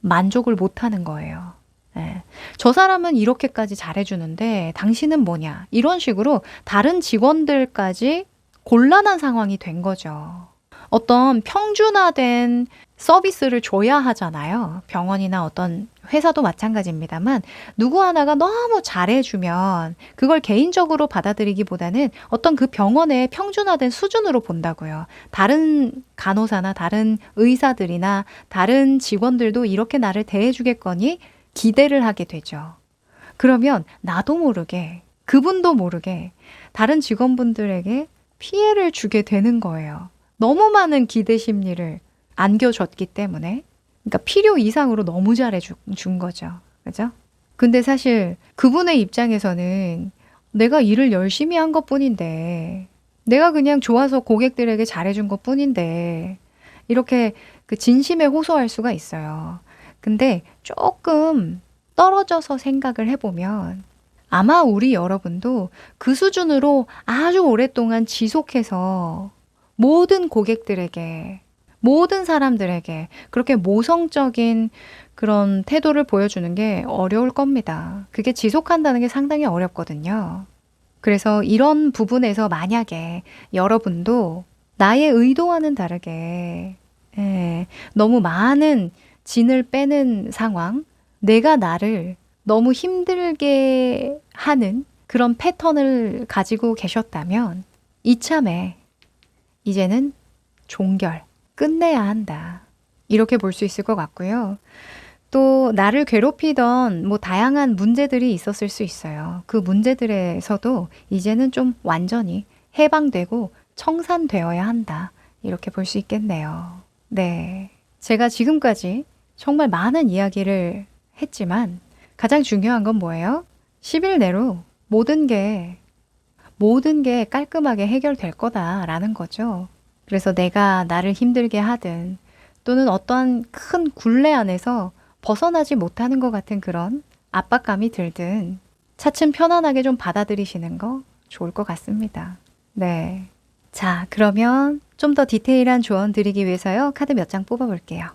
만족을 못 하는 거예요. 예. 저 사람은 이렇게까지 잘해주는데 당신은 뭐냐? 이런 식으로 다른 직원들까지 곤란한 상황이 된 거죠. 어떤 평준화된 서비스를 줘야 하잖아요. 병원이나 어떤 회사도 마찬가지입니다만 누구 하나가 너무 잘해주면 그걸 개인적으로 받아들이기보다는 어떤 그 병원의 평준화된 수준으로 본다고요. 다른 간호사나 다른 의사들이나 다른 직원들도 이렇게 나를 대해주겠거니 기대를 하게 되죠. 그러면 나도 모르게 그분도 모르게 다른 직원분들에게 피해를 주게 되는 거예요. 너무 많은 기대 심리를 안겨줬기 때문에. 그러니까 필요 이상으로 너무 잘해준 거죠. 그죠? 근데 사실 그분의 입장에서는 내가 일을 열심히 한 것뿐인데, 내가 그냥 좋아서 고객들에게 잘해준 것뿐인데, 이렇게 그 진심에 호소할 수가 있어요. 근데 조금 떨어져서 생각을 해보면 아마 우리 여러분도 그 수준으로 아주 오랫동안 지속해서 모든 고객들에게, 모든 사람들에게 그렇게 모성적인 그런 태도를 보여주는 게 어려울 겁니다. 그게 지속한다는 게 상당히 어렵거든요. 그래서 이런 부분에서 만약에 여러분도 나의 의도와는 다르게 너무 많은 진을 빼는 상황, 내가 나를 너무 힘들게 하는 그런 패턴을 가지고 계셨다면 이참에 이제는 종결, 끝내야 한다. 이렇게 볼 수 있을 것 같고요. 또 나를 괴롭히던 뭐 다양한 문제들이 있었을 수 있어요. 그 문제들에서도 이제는 좀 완전히 해방되고 청산되어야 한다. 이렇게 볼 수 있겠네요. 네. 제가 지금까지 정말 많은 이야기를 했지만 가장 중요한 건 뭐예요? 10일 내로 모든 게 깔끔하게 해결될 거다라는 거죠. 그래서 내가 나를 힘들게 하든 또는 어떠한 큰 굴레 안에서 벗어나지 못하는 것 같은 그런 압박감이 들든 차츰 편안하게 좀 받아들이시는 거 좋을 것 같습니다. 네. 자, 그러면 좀 더 디테일한 조언 드리기 위해서요. 카드 몇 장 뽑아볼게요.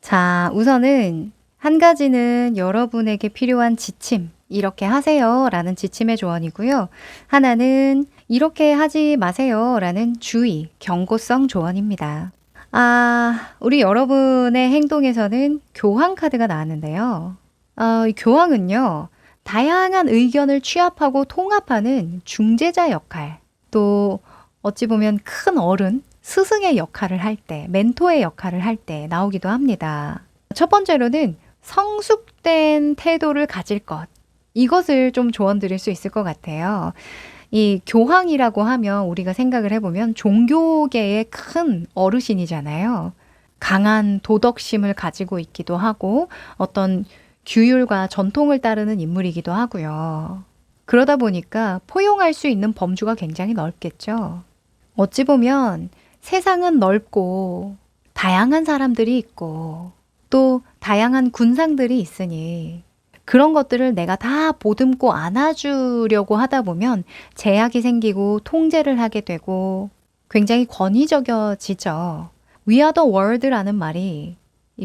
자, 우선은 한 가지는 여러분에게 필요한 지침, 이렇게 하세요 라는 지침의 조언이고요. 하나는 이렇게 하지 마세요 라는 주의, 경고성 조언입니다. 우리 여러분의 행동에서는 교황 카드가 나왔는데요. 이 교황은요, 다양한 의견을 취합하고 통합하는 중재자 역할, 또 어찌 보면 큰 어른, 스승의 역할을 할 때, 멘토의 역할을 할 때 나오기도 합니다. 첫 번째로는 성숙된 태도를 가질 것. 이것을 좀 조언 드릴 수 있을 것 같아요. 이 교황이라고 하면 우리가 생각을 해보면 종교계의 큰 어르신이잖아요. 강한 도덕심을 가지고 있기도 하고 어떤 규율과 전통을 따르는 인물이기도 하고요. 그러다 보니까 포용할 수 있는 범주가 굉장히 넓겠죠. 어찌 보면 세상은 넓고 다양한 사람들이 있고 또 다양한 군상들이 있으니 그런 것들을 내가 다 보듬고 안아주려고 하다 보면 제약이 생기고 통제를 하게 되고 굉장히 권위적이지죠. We are the world라는 말이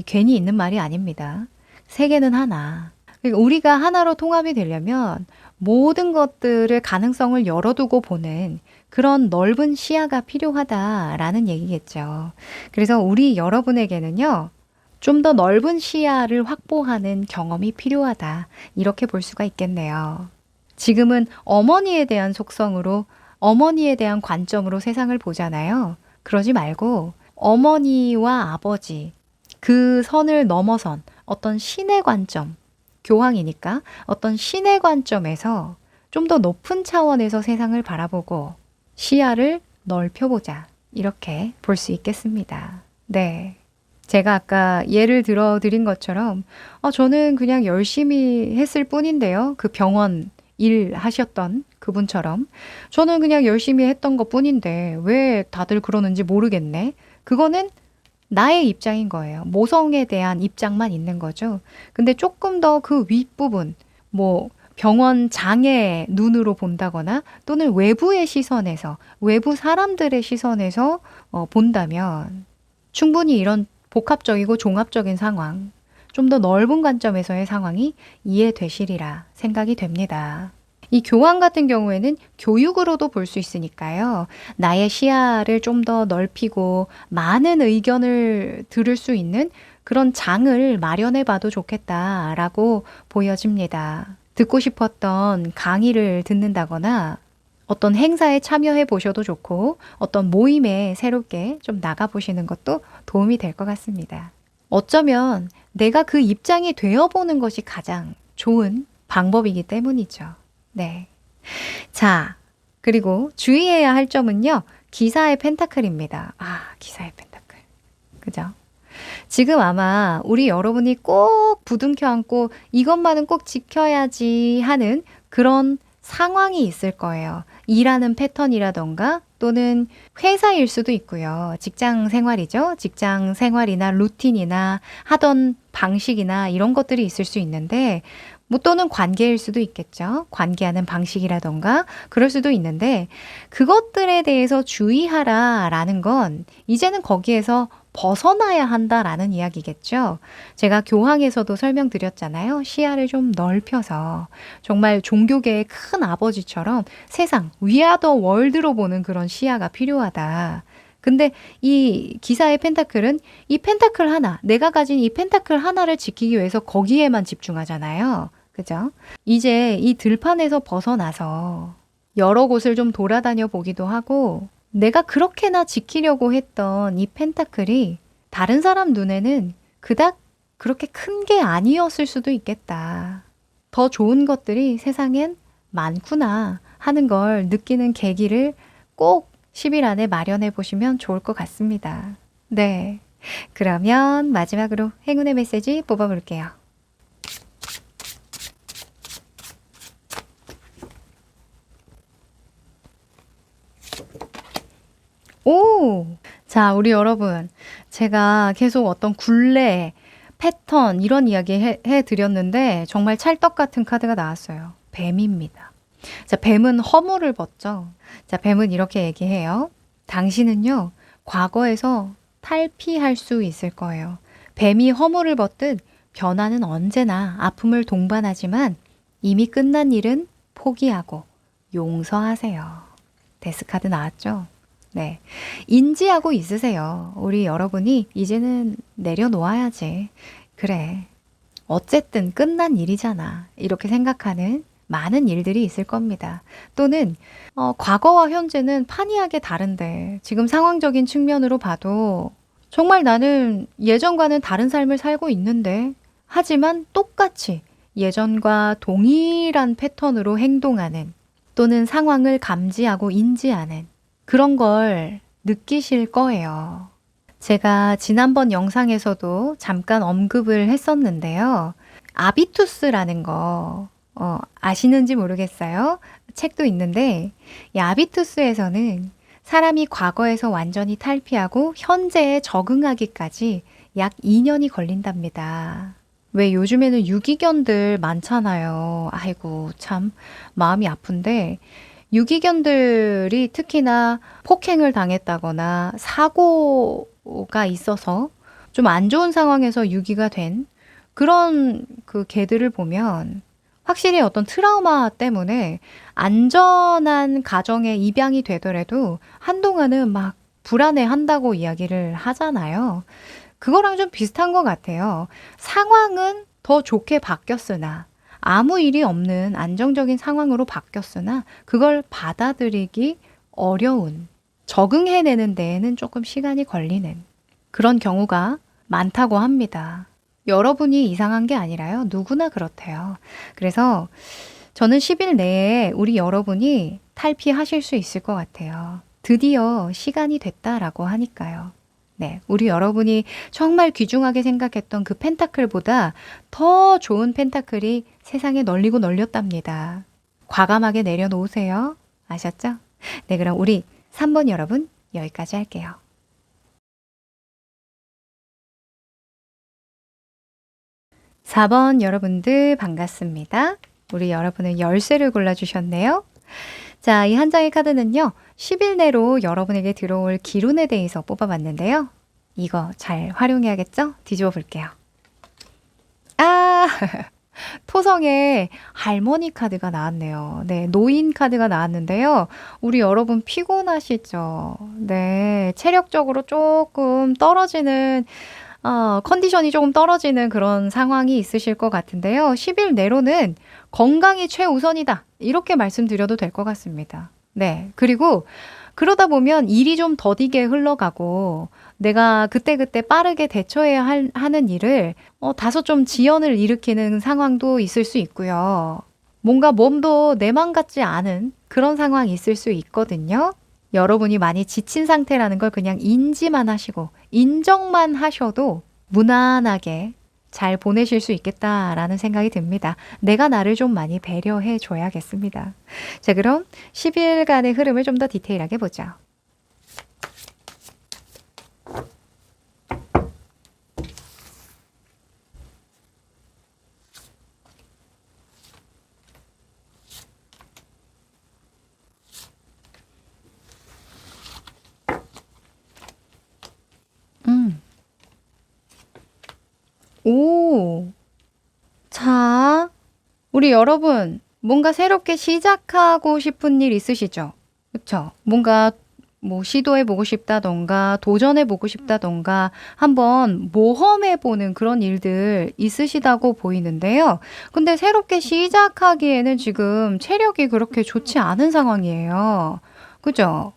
괜히 있는 말이 아닙니다. 세계는 하나. 그러니까 우리가 하나로 통합이 되려면 모든 것들을 가능성을 열어두고 보는 그런 넓은 시야가 필요하다라는 얘기겠죠. 그래서 우리 여러분에게는요, 좀 더 넓은 시야를 확보하는 경험이 필요하다. 이렇게 볼 수가 있겠네요. 지금은 어머니에 대한 속성으로, 어머니에 대한 관점으로 세상을 보잖아요. 그러지 말고 어머니와 아버지, 그 선을 넘어선 어떤 신의 관점, 교황이니까 어떤 신의 관점에서 좀 더 높은 차원에서 세상을 바라보고 시야를 넓혀보자. 이렇게 볼 수 있겠습니다. 네. 제가 아까 예를 들어 드린 것처럼 저는 그냥 열심히 했을 뿐인데요. 그 병원 일 하셨던 그분처럼 저는 그냥 열심히 했던 것 뿐인데 왜 다들 그러는지 모르겠네. 그거는 나의 입장인 거예요. 모성에 대한 입장만 있는 거죠. 근데 조금 더 그 윗부분, 뭐 병원 장의 눈으로 본다거나 또는 외부의 시선에서, 외부 사람들의 시선에서 본다면 충분히 이런 복합적이고 종합적인 상황, 좀 더 넓은 관점에서의 상황이 이해되시리라 생각이 됩니다. 이 교황 같은 경우에는 교육으로도 볼 수 있으니까요. 나의 시야를 좀 더 넓히고 많은 의견을 들을 수 있는 그런 장을 마련해 봐도 좋겠다라고 보여집니다. 듣고 싶었던 강의를 듣는다거나 어떤 행사에 참여해 보셔도 좋고 어떤 모임에 새롭게 좀 나가 보시는 것도 도움이 될 것 같습니다. 어쩌면 내가 그 입장이 되어 보는 것이 가장 좋은 방법이기 때문이죠. 네. 자, 그리고 주의해야 할 점은요. 기사의 펜타클입니다. 기사의 펜타클. 그죠? 지금 아마 우리 여러분이 꼭 부둥켜 안고 이것만은 꼭 지켜야지 하는 그런 상황이 있을 거예요. 일하는 패턴이라던가 또는 회사일 수도 있고요. 직장 생활이죠. 직장 생활이나 루틴이나 하던 방식이나 이런 것들이 있을 수 있는데 뭐 또는 관계일 수도 있겠죠. 관계하는 방식이라던가 그럴 수도 있는데 그것들에 대해서 주의하라라는 건 이제는 거기에서 벗어나야 한다라는 이야기겠죠. 제가 교황에서도 설명드렸잖아요. 시야를 좀 넓혀서 정말 종교계의 큰 아버지처럼 세상 위아더 월드로 보는 그런 시야가 필요하다. 근데 이 기사의 펜타클은 이 펜타클 하나, 내가 가진 이 펜타클 하나를 지키기 위해서 거기에만 집중하잖아요. 그죠? 이제 이 들판에서 벗어나서 여러 곳을 좀 돌아다녀 보기도 하고 내가 그렇게나 지키려고 했던 이 펜타클이 다른 사람 눈에는 그닥 그렇게 큰 게 아니었을 수도 있겠다. 더 좋은 것들이 세상엔 많구나 하는 걸 느끼는 계기를 꼭 10일 안에 마련해 보시면 좋을 것 같습니다. 네. 그러면 마지막으로 행운의 메시지 뽑아볼게요. 오! 자, 우리 여러분. 제가 계속 어떤 굴레, 패턴, 이런 이야기 해드렸는데, 정말 찰떡 같은 카드가 나왔어요. 뱀입니다. 자, 뱀은 허물을 벗죠. 자, 뱀은 이렇게 얘기해요. 당신은요, 과거에서 탈피할 수 있을 거예요. 뱀이 허물을 벗듯 변화는 언제나 아픔을 동반하지만 이미 끝난 일은 포기하고 용서하세요. 데스카드 나왔죠? 네. 인지하고 있으세요. 우리 여러분이 이제는 내려놓아야지. 그래. 어쨌든 끝난 일이잖아. 이렇게 생각하는 많은 일들이 있을 겁니다. 또는 과거와 현재는 판이하게 다른데 지금 상황적인 측면으로 봐도 정말 나는 예전과는 다른 삶을 살고 있는데 하지만 똑같이 예전과 동일한 패턴으로 행동하는 또는 상황을 감지하고 인지하는 그런 걸 느끼실 거예요. 제가 지난번 영상에서도 잠깐 언급을 했었는데요. 아비투스라는 거 아시는지 모르겠어요. 책도 있는데 이 아비투스에서는 사람이 과거에서 완전히 탈피하고 현재에 적응하기까지 약 2년이 걸린답니다. 왜 요즘에는 유기견들 많잖아요. 아이고 참 마음이 아픈데 유기견들이 특히나 폭행을 당했다거나 사고가 있어서 좀 안 좋은 상황에서 유기가 된 그런 그 개들을 보면 확실히 어떤 트라우마 때문에 안전한 가정에 입양이 되더라도 한동안은 막 불안해한다고 이야기를 하잖아요. 그거랑 좀 비슷한 것 같아요. 상황은 더 좋게 바뀌었으나 아무 일이 없는 안정적인 상황으로 바뀌었으나 그걸 받아들이기 어려운, 적응해내는 데에는 조금 시간이 걸리는 그런 경우가 많다고 합니다. 여러분이 이상한 게 아니라요. 누구나 그렇대요. 그래서 저는 10일 내에 우리 여러분이 탈피하실 수 있을 것 같아요. 드디어 시간이 됐다라고 하니까요. 네, 우리 여러분이 정말 귀중하게 생각했던 그 펜타클보다 더 좋은 펜타클이 세상에 널리고 널렸답니다. 과감하게 내려놓으세요. 아셨죠? 네, 그럼 우리 3번 여러분 여기까지 할게요. 4번 여러분들 반갑습니다. 우리 여러분은 열쇠를 골라주셨네요. 자, 이 한 장의 카드는요. 10일 내로 여러분에게 들어올 기운에 대해서 뽑아봤는데요. 이거 잘 활용해야겠죠? 뒤집어 볼게요. 아, 토성에 할머니 카드가 나왔네요. 네, 노인 카드가 나왔는데요. 우리 여러분 피곤하시죠? 네, 체력적으로 조금 떨어지는 컨디션이 조금 떨어지는 그런 상황이 있으실 것 같은데요. 10일 내로는 건강이 최우선이다. 이렇게 말씀드려도 될 것 같습니다. 네. 그리고 그러다 보면 일이 좀 더디게 흘러가고 내가 그때그때 빠르게 대처해야 하는 일을 다소 좀 지연을 일으키는 상황도 있을 수 있고요. 뭔가 몸도 내 맘 같지 않은 그런 상황이 있을 수 있거든요. 여러분이 많이 지친 상태라는 걸 그냥 인지만 하시고 인정만 하셔도 무난하게 잘 보내실 수 있겠다라는 생각이 듭니다. 내가 나를 좀 많이 배려해 줘야겠습니다. 자, 그럼 10일간의 흐름을 좀 더 디테일하게 보죠. 음. 오. 자, 우리 여러분, 뭔가 새롭게 시작하고 싶은 일 있으시죠? 그쵸? 뭔가 뭐 시도해보고 싶다던가, 도전해보고 싶다던가, 한번 모험해보는 그런 일들 있으시다고 보이는데요. 근데 새롭게 시작하기에는 지금 체력이 그렇게 좋지 않은 상황이에요. 그죠?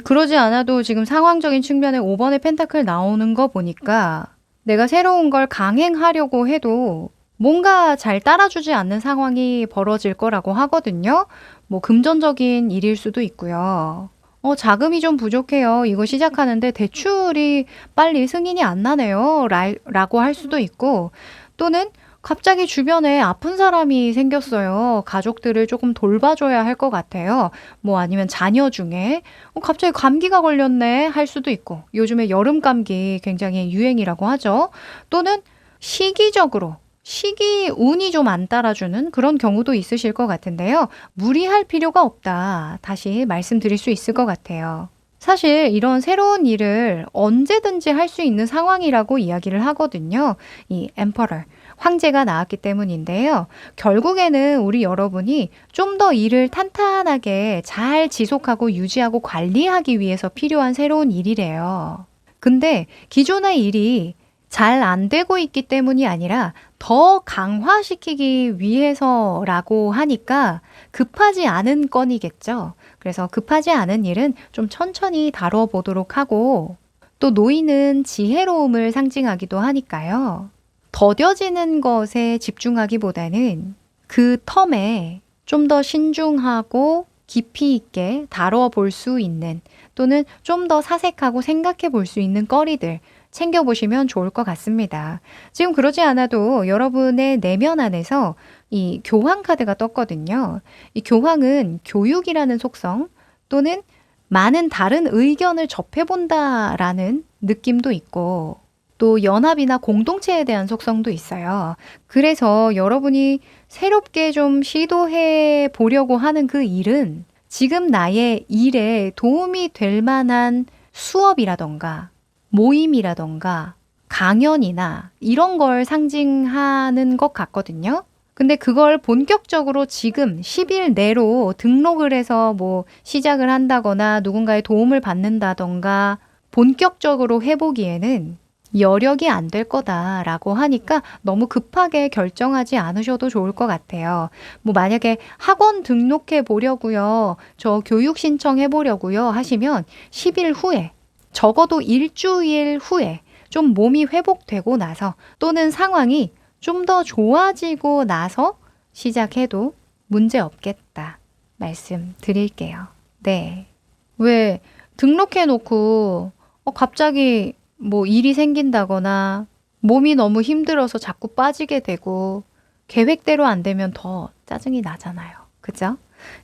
그러지 않아도 지금 상황적인 측면에 5번의 펜타클 나오는 거 보니까 내가 새로운 걸 강행하려고 해도 뭔가 잘 따라주지 않는 상황이 벌어질 거라고 하거든요. 뭐 금전적인 일일 수도 있고요. 자금이 좀 부족해요. 이거 시작하는데 대출이 빨리 승인이 안 나네요. 라고 할 수도 있고, 또는 갑자기 주변에 아픈 사람이 생겼어요. 가족들을 조금 돌봐줘야 할 것 같아요. 뭐 아니면 자녀 중에 갑자기 감기가 걸렸네 할 수도 있고, 요즘에 여름 감기 굉장히 유행이라고 하죠. 또는 시기적으로 시기 운이 좀 안 따라주는 그런 경우도 있으실 것 같은데요. 무리할 필요가 없다. 다시 말씀드릴 수 있을 것 같아요. 사실 이런 새로운 일을 언제든지 할 수 있는 상황이라고 이야기를 하거든요. 이 엠퍼러, 황제가 나왔기 때문인데요. 결국에는 우리 여러분이 좀 더 일을 탄탄하게 잘 지속하고 유지하고 관리하기 위해서 필요한 새로운 일이래요. 근데 기존의 일이 잘 안 되고 있기 때문이 아니라 더 강화시키기 위해서라고 하니까 급하지 않은 건이겠죠. 그래서 급하지 않은 일은 좀 천천히 다뤄보도록 하고, 또 노인은 지혜로움을 상징하기도 하니까요. 더뎌지는 것에 집중하기보다는 그 텀에 좀 더 신중하고 깊이 있게 다뤄볼 수 있는, 또는 좀 더 사색하고 생각해 볼 수 있는 거리들 챙겨보시면 좋을 것 같습니다. 지금 그러지 않아도 여러분의 내면 안에서 이 교황 카드가 떴거든요. 이 교황은 교육이라는 속성, 또는 많은 다른 의견을 접해본다라는 느낌도 있고, 또 연합이나 공동체에 대한 속성도 있어요. 그래서 여러분이 새롭게 좀 시도해 보려고 하는 그 일은 지금 나의 일에 도움이 될 만한 수업이라던가 모임이라던가 강연이나 이런 걸 상징하는 것 같거든요. 근데 그걸 본격적으로 지금 10일 내로 등록을 해서 뭐 시작을 한다거나 누군가의 도움을 받는다던가 본격적으로 해보기에는 여력이 안 될 거다라고 하니까 너무 급하게 결정하지 않으셔도 좋을 것 같아요. 뭐 만약에 학원 등록해 보려고요, 저 교육 신청해 보려고요 하시면 10일 후에, 적어도 일주일 후에 좀 몸이 회복되고 나서 또는 상황이 좀 더 좋아지고 나서 시작해도 문제 없겠다 말씀드릴게요. 네. 왜 등록해 놓고 갑자기 뭐 일이 생긴다거나 몸이 너무 힘들어서 자꾸 빠지게 되고 계획대로 안 되면 더 짜증이 나잖아요. 그죠?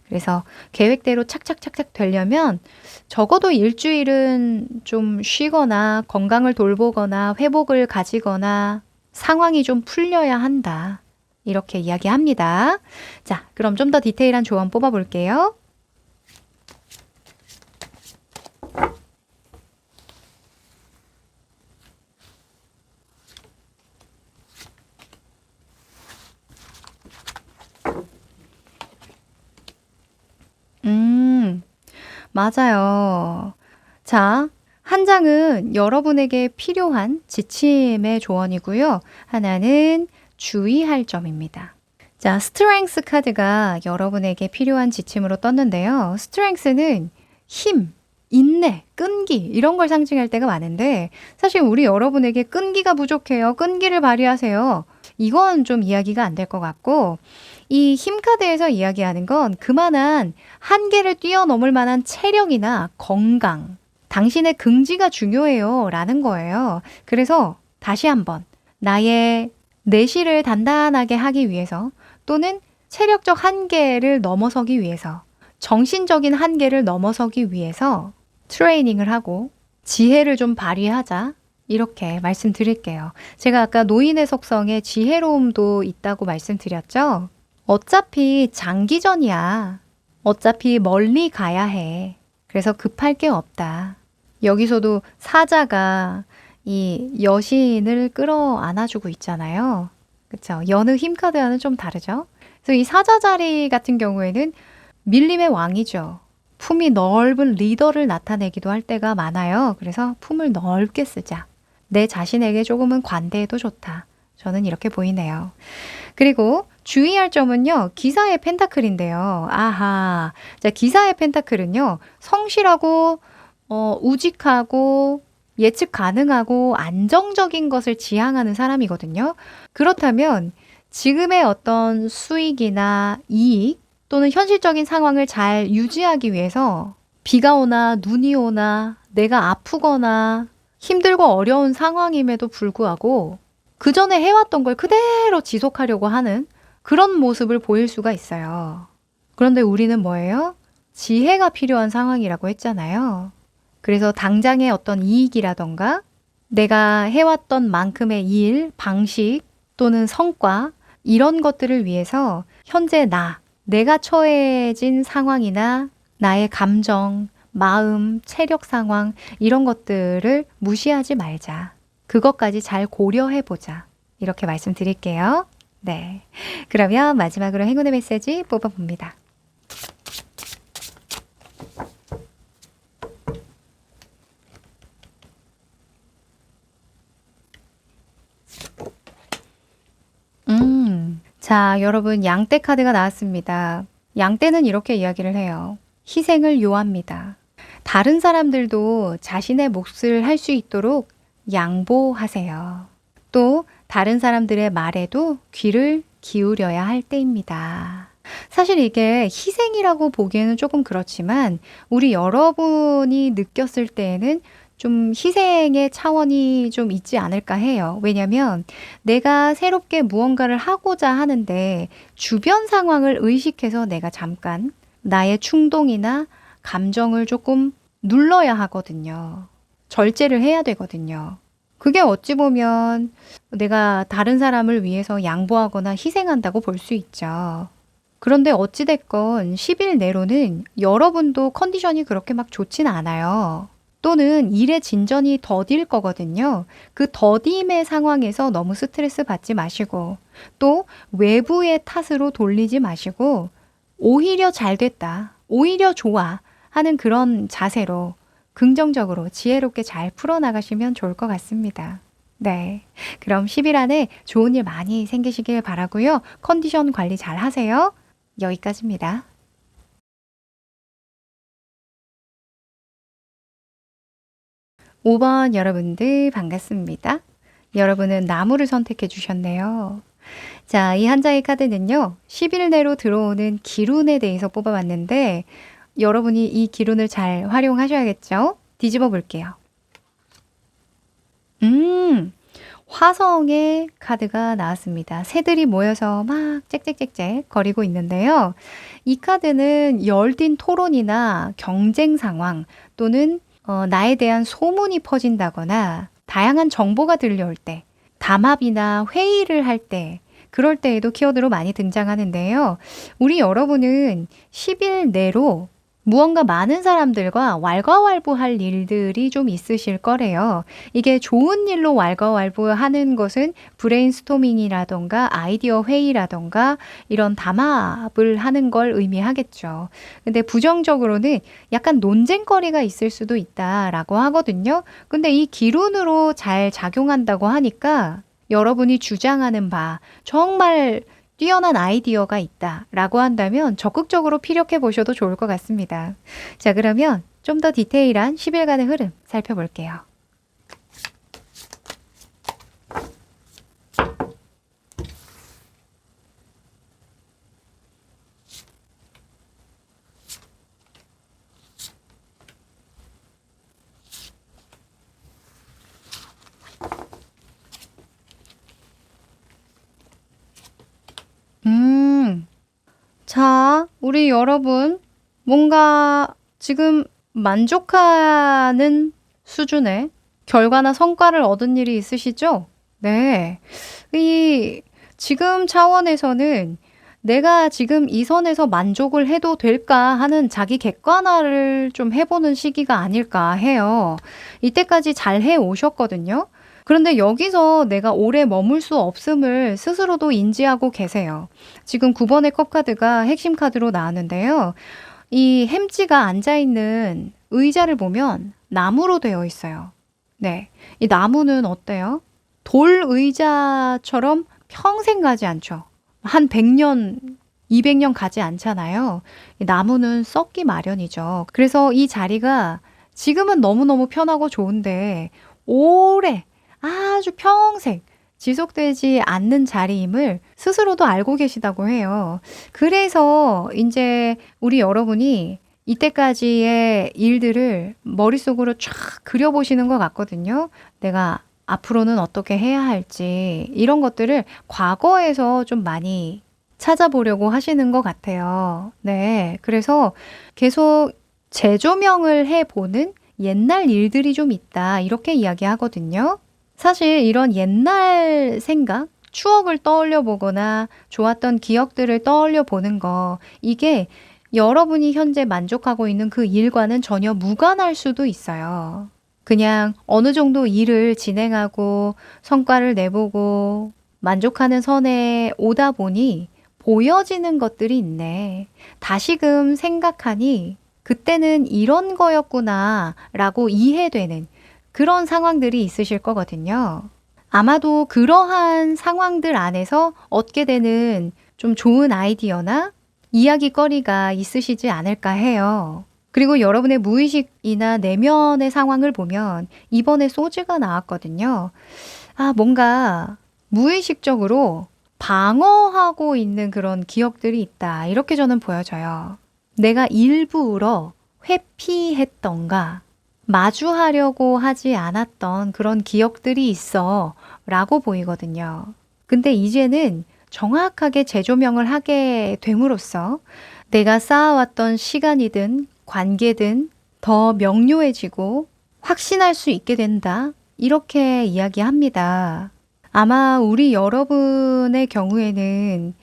그래서 계획대로 착착착착 되려면 적어도 일주일은 좀 쉬거나 건강을 돌보거나 회복을 가지거나 상황이 좀 풀려야 한다. 이렇게 이야기합니다. 자, 그럼 좀 더 디테일한 조언 뽑아볼게요. 맞아요. 자, 한 장은 여러분에게 필요한 지침의 조언이고요. 하나는 주의할 점입니다. 자, 스트렝스 카드가 여러분에게 필요한 지침으로 떴는데요. 스트렝스는 힘, 인내, 끈기 이런 걸 상징할 때가 많은데 사실 우리 여러분에게 끈기가 부족해요. 끈기를 발휘하세요. 이건 좀 이야기가 안 될 것 같고 이 힘 카드에서 이야기하는 건 그만한 한계를 뛰어넘을 만한 체력이나 건강, 당신의 긍지가 중요해요 라는 거예요. 그래서 다시 한번 나의 내실을 단단하게 하기 위해서 또는 체력적 한계를 넘어서기 위해서 정신적인 한계를 넘어서기 위해서 트레이닝을 하고 지혜를 좀 발휘하자 이렇게 말씀드릴게요. 제가 아까 노인의 속성에 지혜로움도 있다고 말씀드렸죠? 어차피 장기전이야. 어차피 멀리 가야 해. 그래서 급할 게 없다. 여기서도 사자가 이 여신을 끌어안아주고 있잖아요. 그쵸? 여느 힘카드와는 좀 다르죠? 그래서 이 사자 자리 같은 경우에는 밀림의 왕이죠. 품이 넓은 리더를 나타내기도 할 때가 많아요. 그래서 품을 넓게 쓰자. 내 자신에게 조금은 관대해도 좋다. 저는 이렇게 보이네요. 그리고 주의할 점은요. 기사의 펜타클인데요. 아하. 자, 기사의 펜타클은요. 성실하고 우직하고 예측 가능하고 안정적인 것을 지향하는 사람이거든요. 그렇다면 지금의 어떤 수익이나 이익 또는 현실적인 상황을 잘 유지하기 위해서 비가 오나 눈이 오나 내가 아프거나 힘들고 어려운 상황임에도 불구하고 그 전에 해왔던 걸 그대로 지속하려고 하는 그런 모습을 보일 수가 있어요. 그런데 우리는 뭐예요? 지혜가 필요한 상황이라고 했잖아요. 그래서 당장의 어떤 이익이라던가 내가 해왔던 만큼의 일, 방식 또는 성과 이런 것들을 위해서 현재 내가 처해진 상황이나 나의 감정, 마음, 체력 상황 이런 것들을 무시하지 말자. 그것까지 잘 고려해보자. 이렇게 말씀드릴게요. 네. 그러면 마지막으로 행운의 메시지 뽑아봅니다. 자, 여러분 양떼 카드가 나왔습니다. 양떼는 이렇게 이야기를 해요. 희생을 요합니다. 다른 사람들도 자신의 몫을 할 수 있도록 양보하세요. 또 다른 사람들의 말에도 귀를 기울여야 할 때입니다. 사실 이게 희생이라고 보기에는 조금 그렇지만 우리 여러분이 느꼈을 때에는 좀 희생의 차원이 좀 있지 않을까 해요. 왜냐면 내가 새롭게 무언가를 하고자 하는데 주변 상황을 의식해서 내가 잠깐 나의 충동이나 감정을 조금 눌러야 하거든요. 절제를 해야 되거든요. 그게 어찌 보면 내가 다른 사람을 위해서 양보하거나 희생한다고 볼 수 있죠. 그런데 어찌됐건 10일 내로는 여러분도 컨디션이 그렇게 막 좋진 않아요. 또는 일의 진전이 더딜 거거든요. 그 더딤의 상황에서 너무 스트레스 받지 마시고 또 외부의 탓으로 돌리지 마시고 오히려 잘 됐다, 오히려 좋아 하는 그런 자세로 긍정적으로 지혜롭게 잘 풀어나가시면 좋을 것 같습니다. 네. 그럼 10일 안에 좋은 일 많이 생기시길 바라고요. 컨디션 관리 잘 하세요. 여기까지입니다. 5번 여러분들 반갑습니다. 여러분은 나무를 선택해 주셨네요. 자, 이 한 장의 카드는요. 10일 내로 들어오는 기운에 대해서 뽑아봤는데 여러분이 이 기운을 잘 활용하셔야겠죠? 뒤집어 볼게요. 화성의 카드가 나왔습니다. 새들이 모여서 막 짹짹짹짹 거리고 있는데요. 이 카드는 열띤 토론이나 경쟁 상황 또는 나에 대한 소문이 퍼진다거나 다양한 정보가 들려올 때, 담합이나 회의를 할 때, 그럴 때에도 키워드로 많이 등장하는데요. 우리 여러분은 10일 내로 무언가 많은 사람들과 왈가왈부할 일들이 좀 있으실 거래요. 이게 좋은 일로 왈가왈부하는 것은 브레인스토밍이라던가 아이디어 회의라던가 이런 담합을 하는 걸 의미하겠죠. 근데 부정적으로는 약간 논쟁거리가 있을 수도 있다라고 하거든요. 근데 이 기운으로 잘 작용한다고 하니까 여러분이 주장하는 바 정말 뛰어난 아이디어가 있다라고 한다면 적극적으로 피력해 보셔도 좋을 것 같습니다. 자, 그러면 좀 더 디테일한 10일간의 흐름 살펴볼게요. 자, 우리 여러분, 뭔가 지금 만족하는 수준의 결과나 성과를 얻은 일이 있으시죠? 네. 이 지금 차원에서는 내가 지금 이 선에서 만족을 해도 될까 하는 자기 객관화를 좀 해보는 시기가 아닐까 해요. 이때까지 잘 해오셨거든요. 그런데 여기서 내가 오래 머물 수 없음을 스스로도 인지하고 계세요. 지금 9번의 컵 카드가 핵심 카드로 나왔는데요. 이 햄찌가 앉아있는 의자를 보면 나무로 되어 있어요. 네. 이 나무는 어때요? 돌 의자처럼 평생 가지 않죠. 한 100년, 200년 가지 않잖아요. 이 나무는 썩기 마련이죠. 그래서 이 자리가 지금은 너무너무 편하고 좋은데 오래 아주 평생 지속되지 않는 자리임을 스스로도 알고 계시다고 해요. 그래서 이제 우리 여러분이 이때까지의 일들을 머릿속으로 쫙 그려보시는 것 같거든요. 내가 앞으로는 어떻게 해야 할지 이런 것들을 과거에서 좀 많이 찾아보려고 하시는 것 같아요. 네. 그래서 계속 재조명을 해보는 옛날 일들이 좀 있다. 이렇게 이야기하거든요. 사실 이런 옛날 생각, 추억을 떠올려 보거나 좋았던 기억들을 떠올려 보는 거, 이게 여러분이 현재 만족하고 있는 그 일과는 전혀 무관할 수도 있어요. 그냥 어느 정도 일을 진행하고 성과를 내보고 만족하는 선에 오다 보니 보여지는 것들이 있네. 다시금 생각하니 그때는 이런 거였구나 라고 이해되는 그런 상황들이 있으실 거거든요. 아마도 그러한 상황들 안에서 얻게 되는 좀 좋은 아이디어나 이야기거리가 있으시지 않을까 해요. 그리고 여러분의 무의식이나 내면의 상황을 보면 이번에 소즈가 나왔거든요. 뭔가 무의식적으로 방어하고 있는 그런 기억들이 있다. 이렇게 저는 보여져요. 내가 일부러 회피했던가 마주하려고 하지 않았던 그런 기억들이 있어 라고 보이거든요. 근데 이제는 정확하게 재조명을 하게 됨으로써 내가 쌓아왔던 시간이든 관계든 더 명료해지고 확신할 수 있게 된다. 이렇게 이야기합니다. 아마 우리 여러분의 경우에는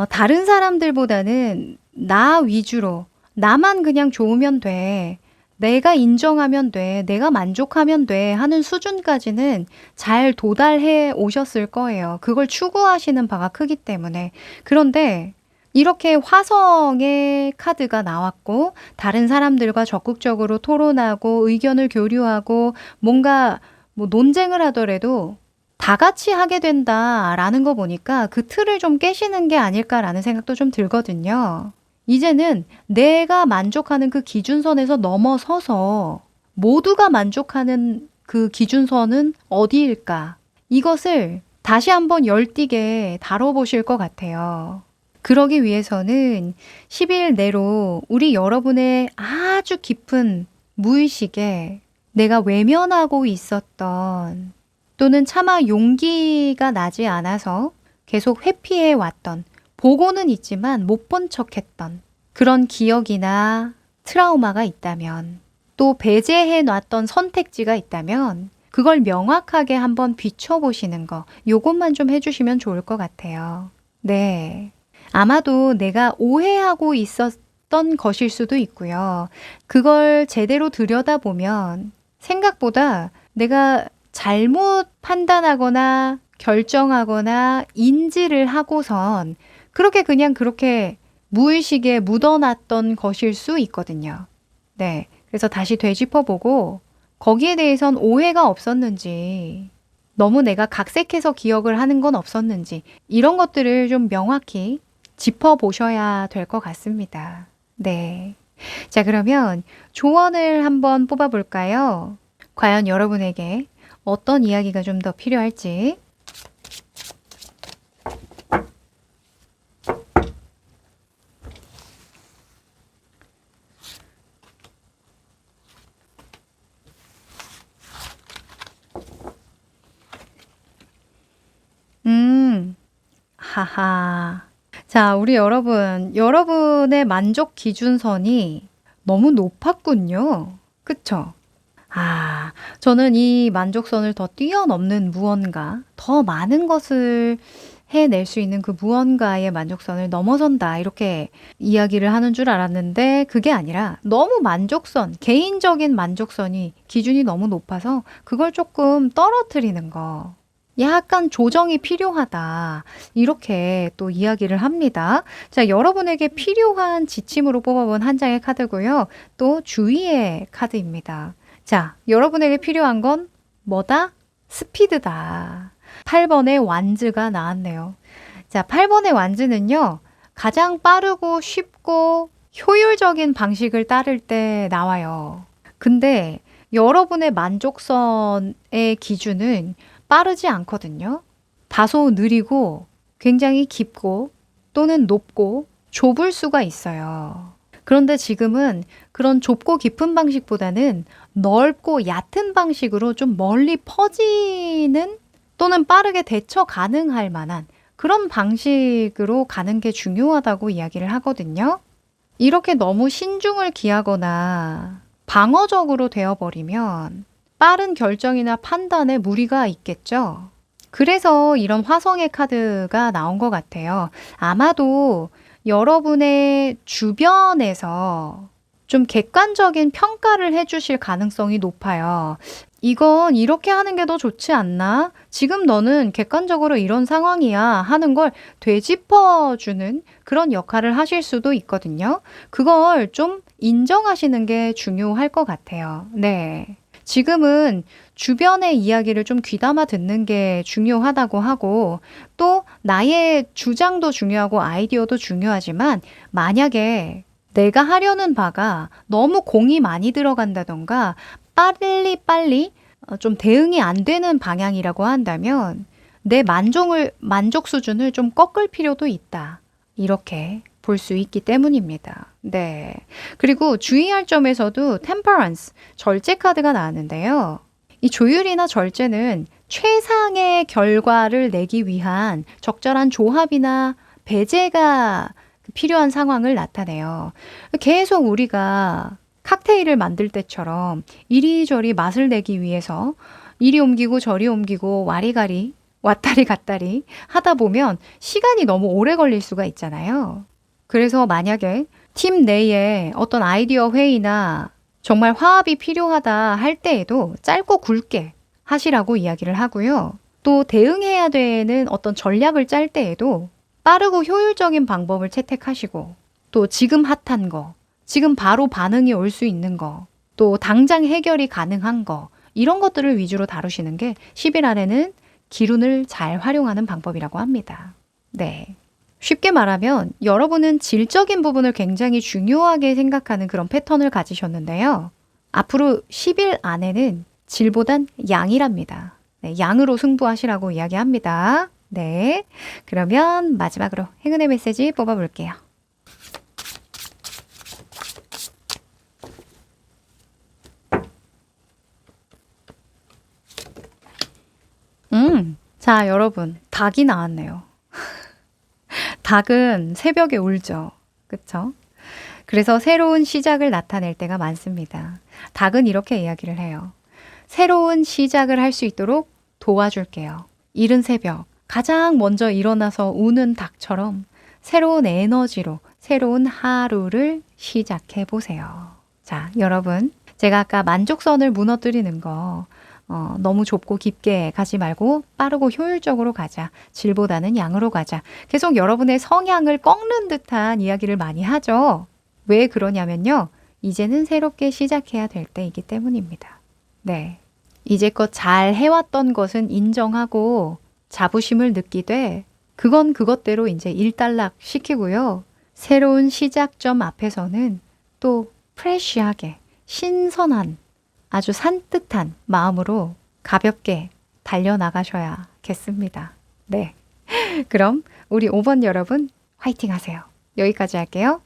다른 사람들보다는 나 위주로 나만 그냥 좋으면 돼. 내가 인정하면 돼, 내가 만족하면 돼 하는 수준까지는 잘 도달해 오셨을 거예요. 그걸 추구하시는 바가 크기 때문에. 그런데 이렇게 화성의 카드가 나왔고 다른 사람들과 적극적으로 토론하고 의견을 교류하고 뭔가 뭐 논쟁을 하더라도 다 같이 하게 된다라는 거 보니까 그 틀을 좀 깨시는 게 아닐까라는 생각도 좀 들거든요. 이제는 내가 만족하는 그 기준선에서 넘어서서 모두가 만족하는 그 기준선은 어디일까? 이것을 다시 한번 열띠게 다뤄보실 것 같아요. 그러기 위해서는 10일 내로 우리 여러분의 아주 깊은 무의식에 내가 외면하고 있었던 또는 차마 용기가 나지 않아서 계속 회피해 왔던 보고는 있지만 못 본 척했던 그런 기억이나 트라우마가 있다면 또 배제해 놨던 선택지가 있다면 그걸 명확하게 한번 비춰보시는 거 요것만 좀 해주시면 좋을 것 같아요. 네. 아마도 내가 오해하고 있었던 것일 수도 있고요. 그걸 제대로 들여다보면 생각보다 내가 잘못 판단하거나 결정하거나 인지를 하고선 그렇게 무의식에 묻어놨던 것일 수 있거든요. 네. 그래서 다시 되짚어보고 거기에 대해선 오해가 없었는지 너무 내가 각색해서 기억을 하는 건 없었는지 이런 것들을 좀 명확히 짚어보셔야 될 것 같습니다. 네. 자, 그러면 조언을 한번 뽑아볼까요? 과연 여러분에게 어떤 이야기가 좀 더 필요할지. 하하. 자, 우리 여러분, 여러분의 만족 기준선이 너무 높았군요. 그쵸? 아, 저는 이 만족선을 더 뛰어넘는 무언가, 더 많은 것을 해낼 수 있는 그 무언가의 만족선을 넘어선다. 이렇게 이야기를 하는 줄 알았는데 그게 아니라 너무 만족선, 개인적인 만족선이 기준이 너무 높아서 그걸 조금 떨어뜨리는 거. 약간 조정이 필요하다. 이렇게 또 이야기를 합니다. 자, 여러분에게 필요한 지침으로 뽑아본 한 장의 카드고요. 또 주의의 카드입니다. 자, 여러분에게 필요한 건 뭐다? 스피드다. 8번의 완즈가 나왔네요. 자, 8번의 완즈는요. 가장 빠르고 쉽고 효율적인 방식을 따를 때 나와요. 근데 여러분의 만족선의 기준은 빠르지 않거든요. 다소 느리고 굉장히 깊고 또는 높고 좁을 수가 있어요. 그런데 지금은 그런 좁고 깊은 방식보다는 넓고 얕은 방식으로 좀 멀리 퍼지는 또는 빠르게 대처 가능할 만한 그런 방식으로 가는 게 중요하다고 이야기를 하거든요. 이렇게 너무 신중을 기하거나 방어적으로 되어버리면 빠른 결정이나 판단에 무리가 있겠죠. 그래서 이런 화성의 카드가 나온 것 같아요. 아마도 여러분의 주변에서 좀 객관적인 평가를 해주실 가능성이 높아요. 이건 이렇게 하는 게 더 좋지 않나? 지금 너는 객관적으로 이런 상황이야 하는 걸 되짚어주는 그런 역할을 하실 수도 있거든요. 그걸 좀 인정하시는 게 중요할 것 같아요. 네. 지금은 주변의 이야기를 좀 귀담아 듣는 게 중요하다고 하고 또 나의 주장도 중요하고 아이디어도 중요하지만 만약에 내가 하려는 바가 너무 공이 많이 들어간다던가 빨리 좀 대응이 안 되는 방향이라고 한다면 내 만족 수준을 좀 꺾을 필요도 있다. 이렇게 볼 수 있기 때문입니다. 네. 그리고 주의할 점에서도 템퍼런스, 절제 카드가 나왔는데요. 이 조율이나 절제는 최상의 결과를 내기 위한 적절한 조합이나 배제가 필요한 상황을 나타내요. 계속 우리가 칵테일을 만들 때처럼 이리저리 맛을 내기 위해서 이리 옮기고 저리 옮기고 와리가리 왔다리 갔다리 하다 보면 시간이 너무 오래 걸릴 수가 있잖아요. 그래서 만약에 팀 내에 어떤 아이디어 회의나 정말 화합이 필요하다 할 때에도 짧고 굵게 하시라고 이야기를 하고요. 또 대응해야 되는 어떤 전략을 짤 때에도 빠르고 효율적인 방법을 채택하시고 또 지금 핫한 거, 지금 바로 반응이 올 수 있는 거, 또 당장 해결이 가능한 거 이런 것들을 위주로 다루시는 게 10일 안에는 기운을 잘 활용하는 방법이라고 합니다. 네. 쉽게 말하면 여러분은 질적인 부분을 굉장히 중요하게 생각하는 그런 패턴을 가지셨는데요. 앞으로 10일 안에는 질보단 양이랍니다. 네, 양으로 승부하시라고 이야기합니다. 네. 그러면 마지막으로 행운의 메시지 뽑아볼게요. 자, 여러분. 닭이 나왔네요. 닭은 새벽에 울죠. 그쵸? 그래서 새로운 시작을 나타낼 때가 많습니다. 닭은 이렇게 이야기를 해요. 새로운 시작을 할 수 있도록 도와줄게요. 이른 새벽, 가장 먼저 일어나서 우는 닭처럼 새로운 에너지로 새로운 하루를 시작해 보세요. 자, 여러분. 제가 아까 만족선을 무너뜨리는 거, 너무 좁고 깊게 가지 말고 빠르고 효율적으로 가자. 질보다는 양으로 가자. 계속 여러분의 성향을 꺾는 듯한 이야기를 많이 하죠. 왜 그러냐면요. 이제는 새롭게 시작해야 될 때이기 때문입니다. 네. 이제껏 잘 해왔던 것은 인정하고 자부심을 느끼되 그건 그것대로 이제 일단락 시키고요. 새로운 시작점 앞에서는 또 프레쉬하게 신선한 아주 산뜻한 마음으로 가볍게 달려나가셔야겠습니다. 네. 그럼 우리 5번 여러분 화이팅 하세요. 여기까지 할게요.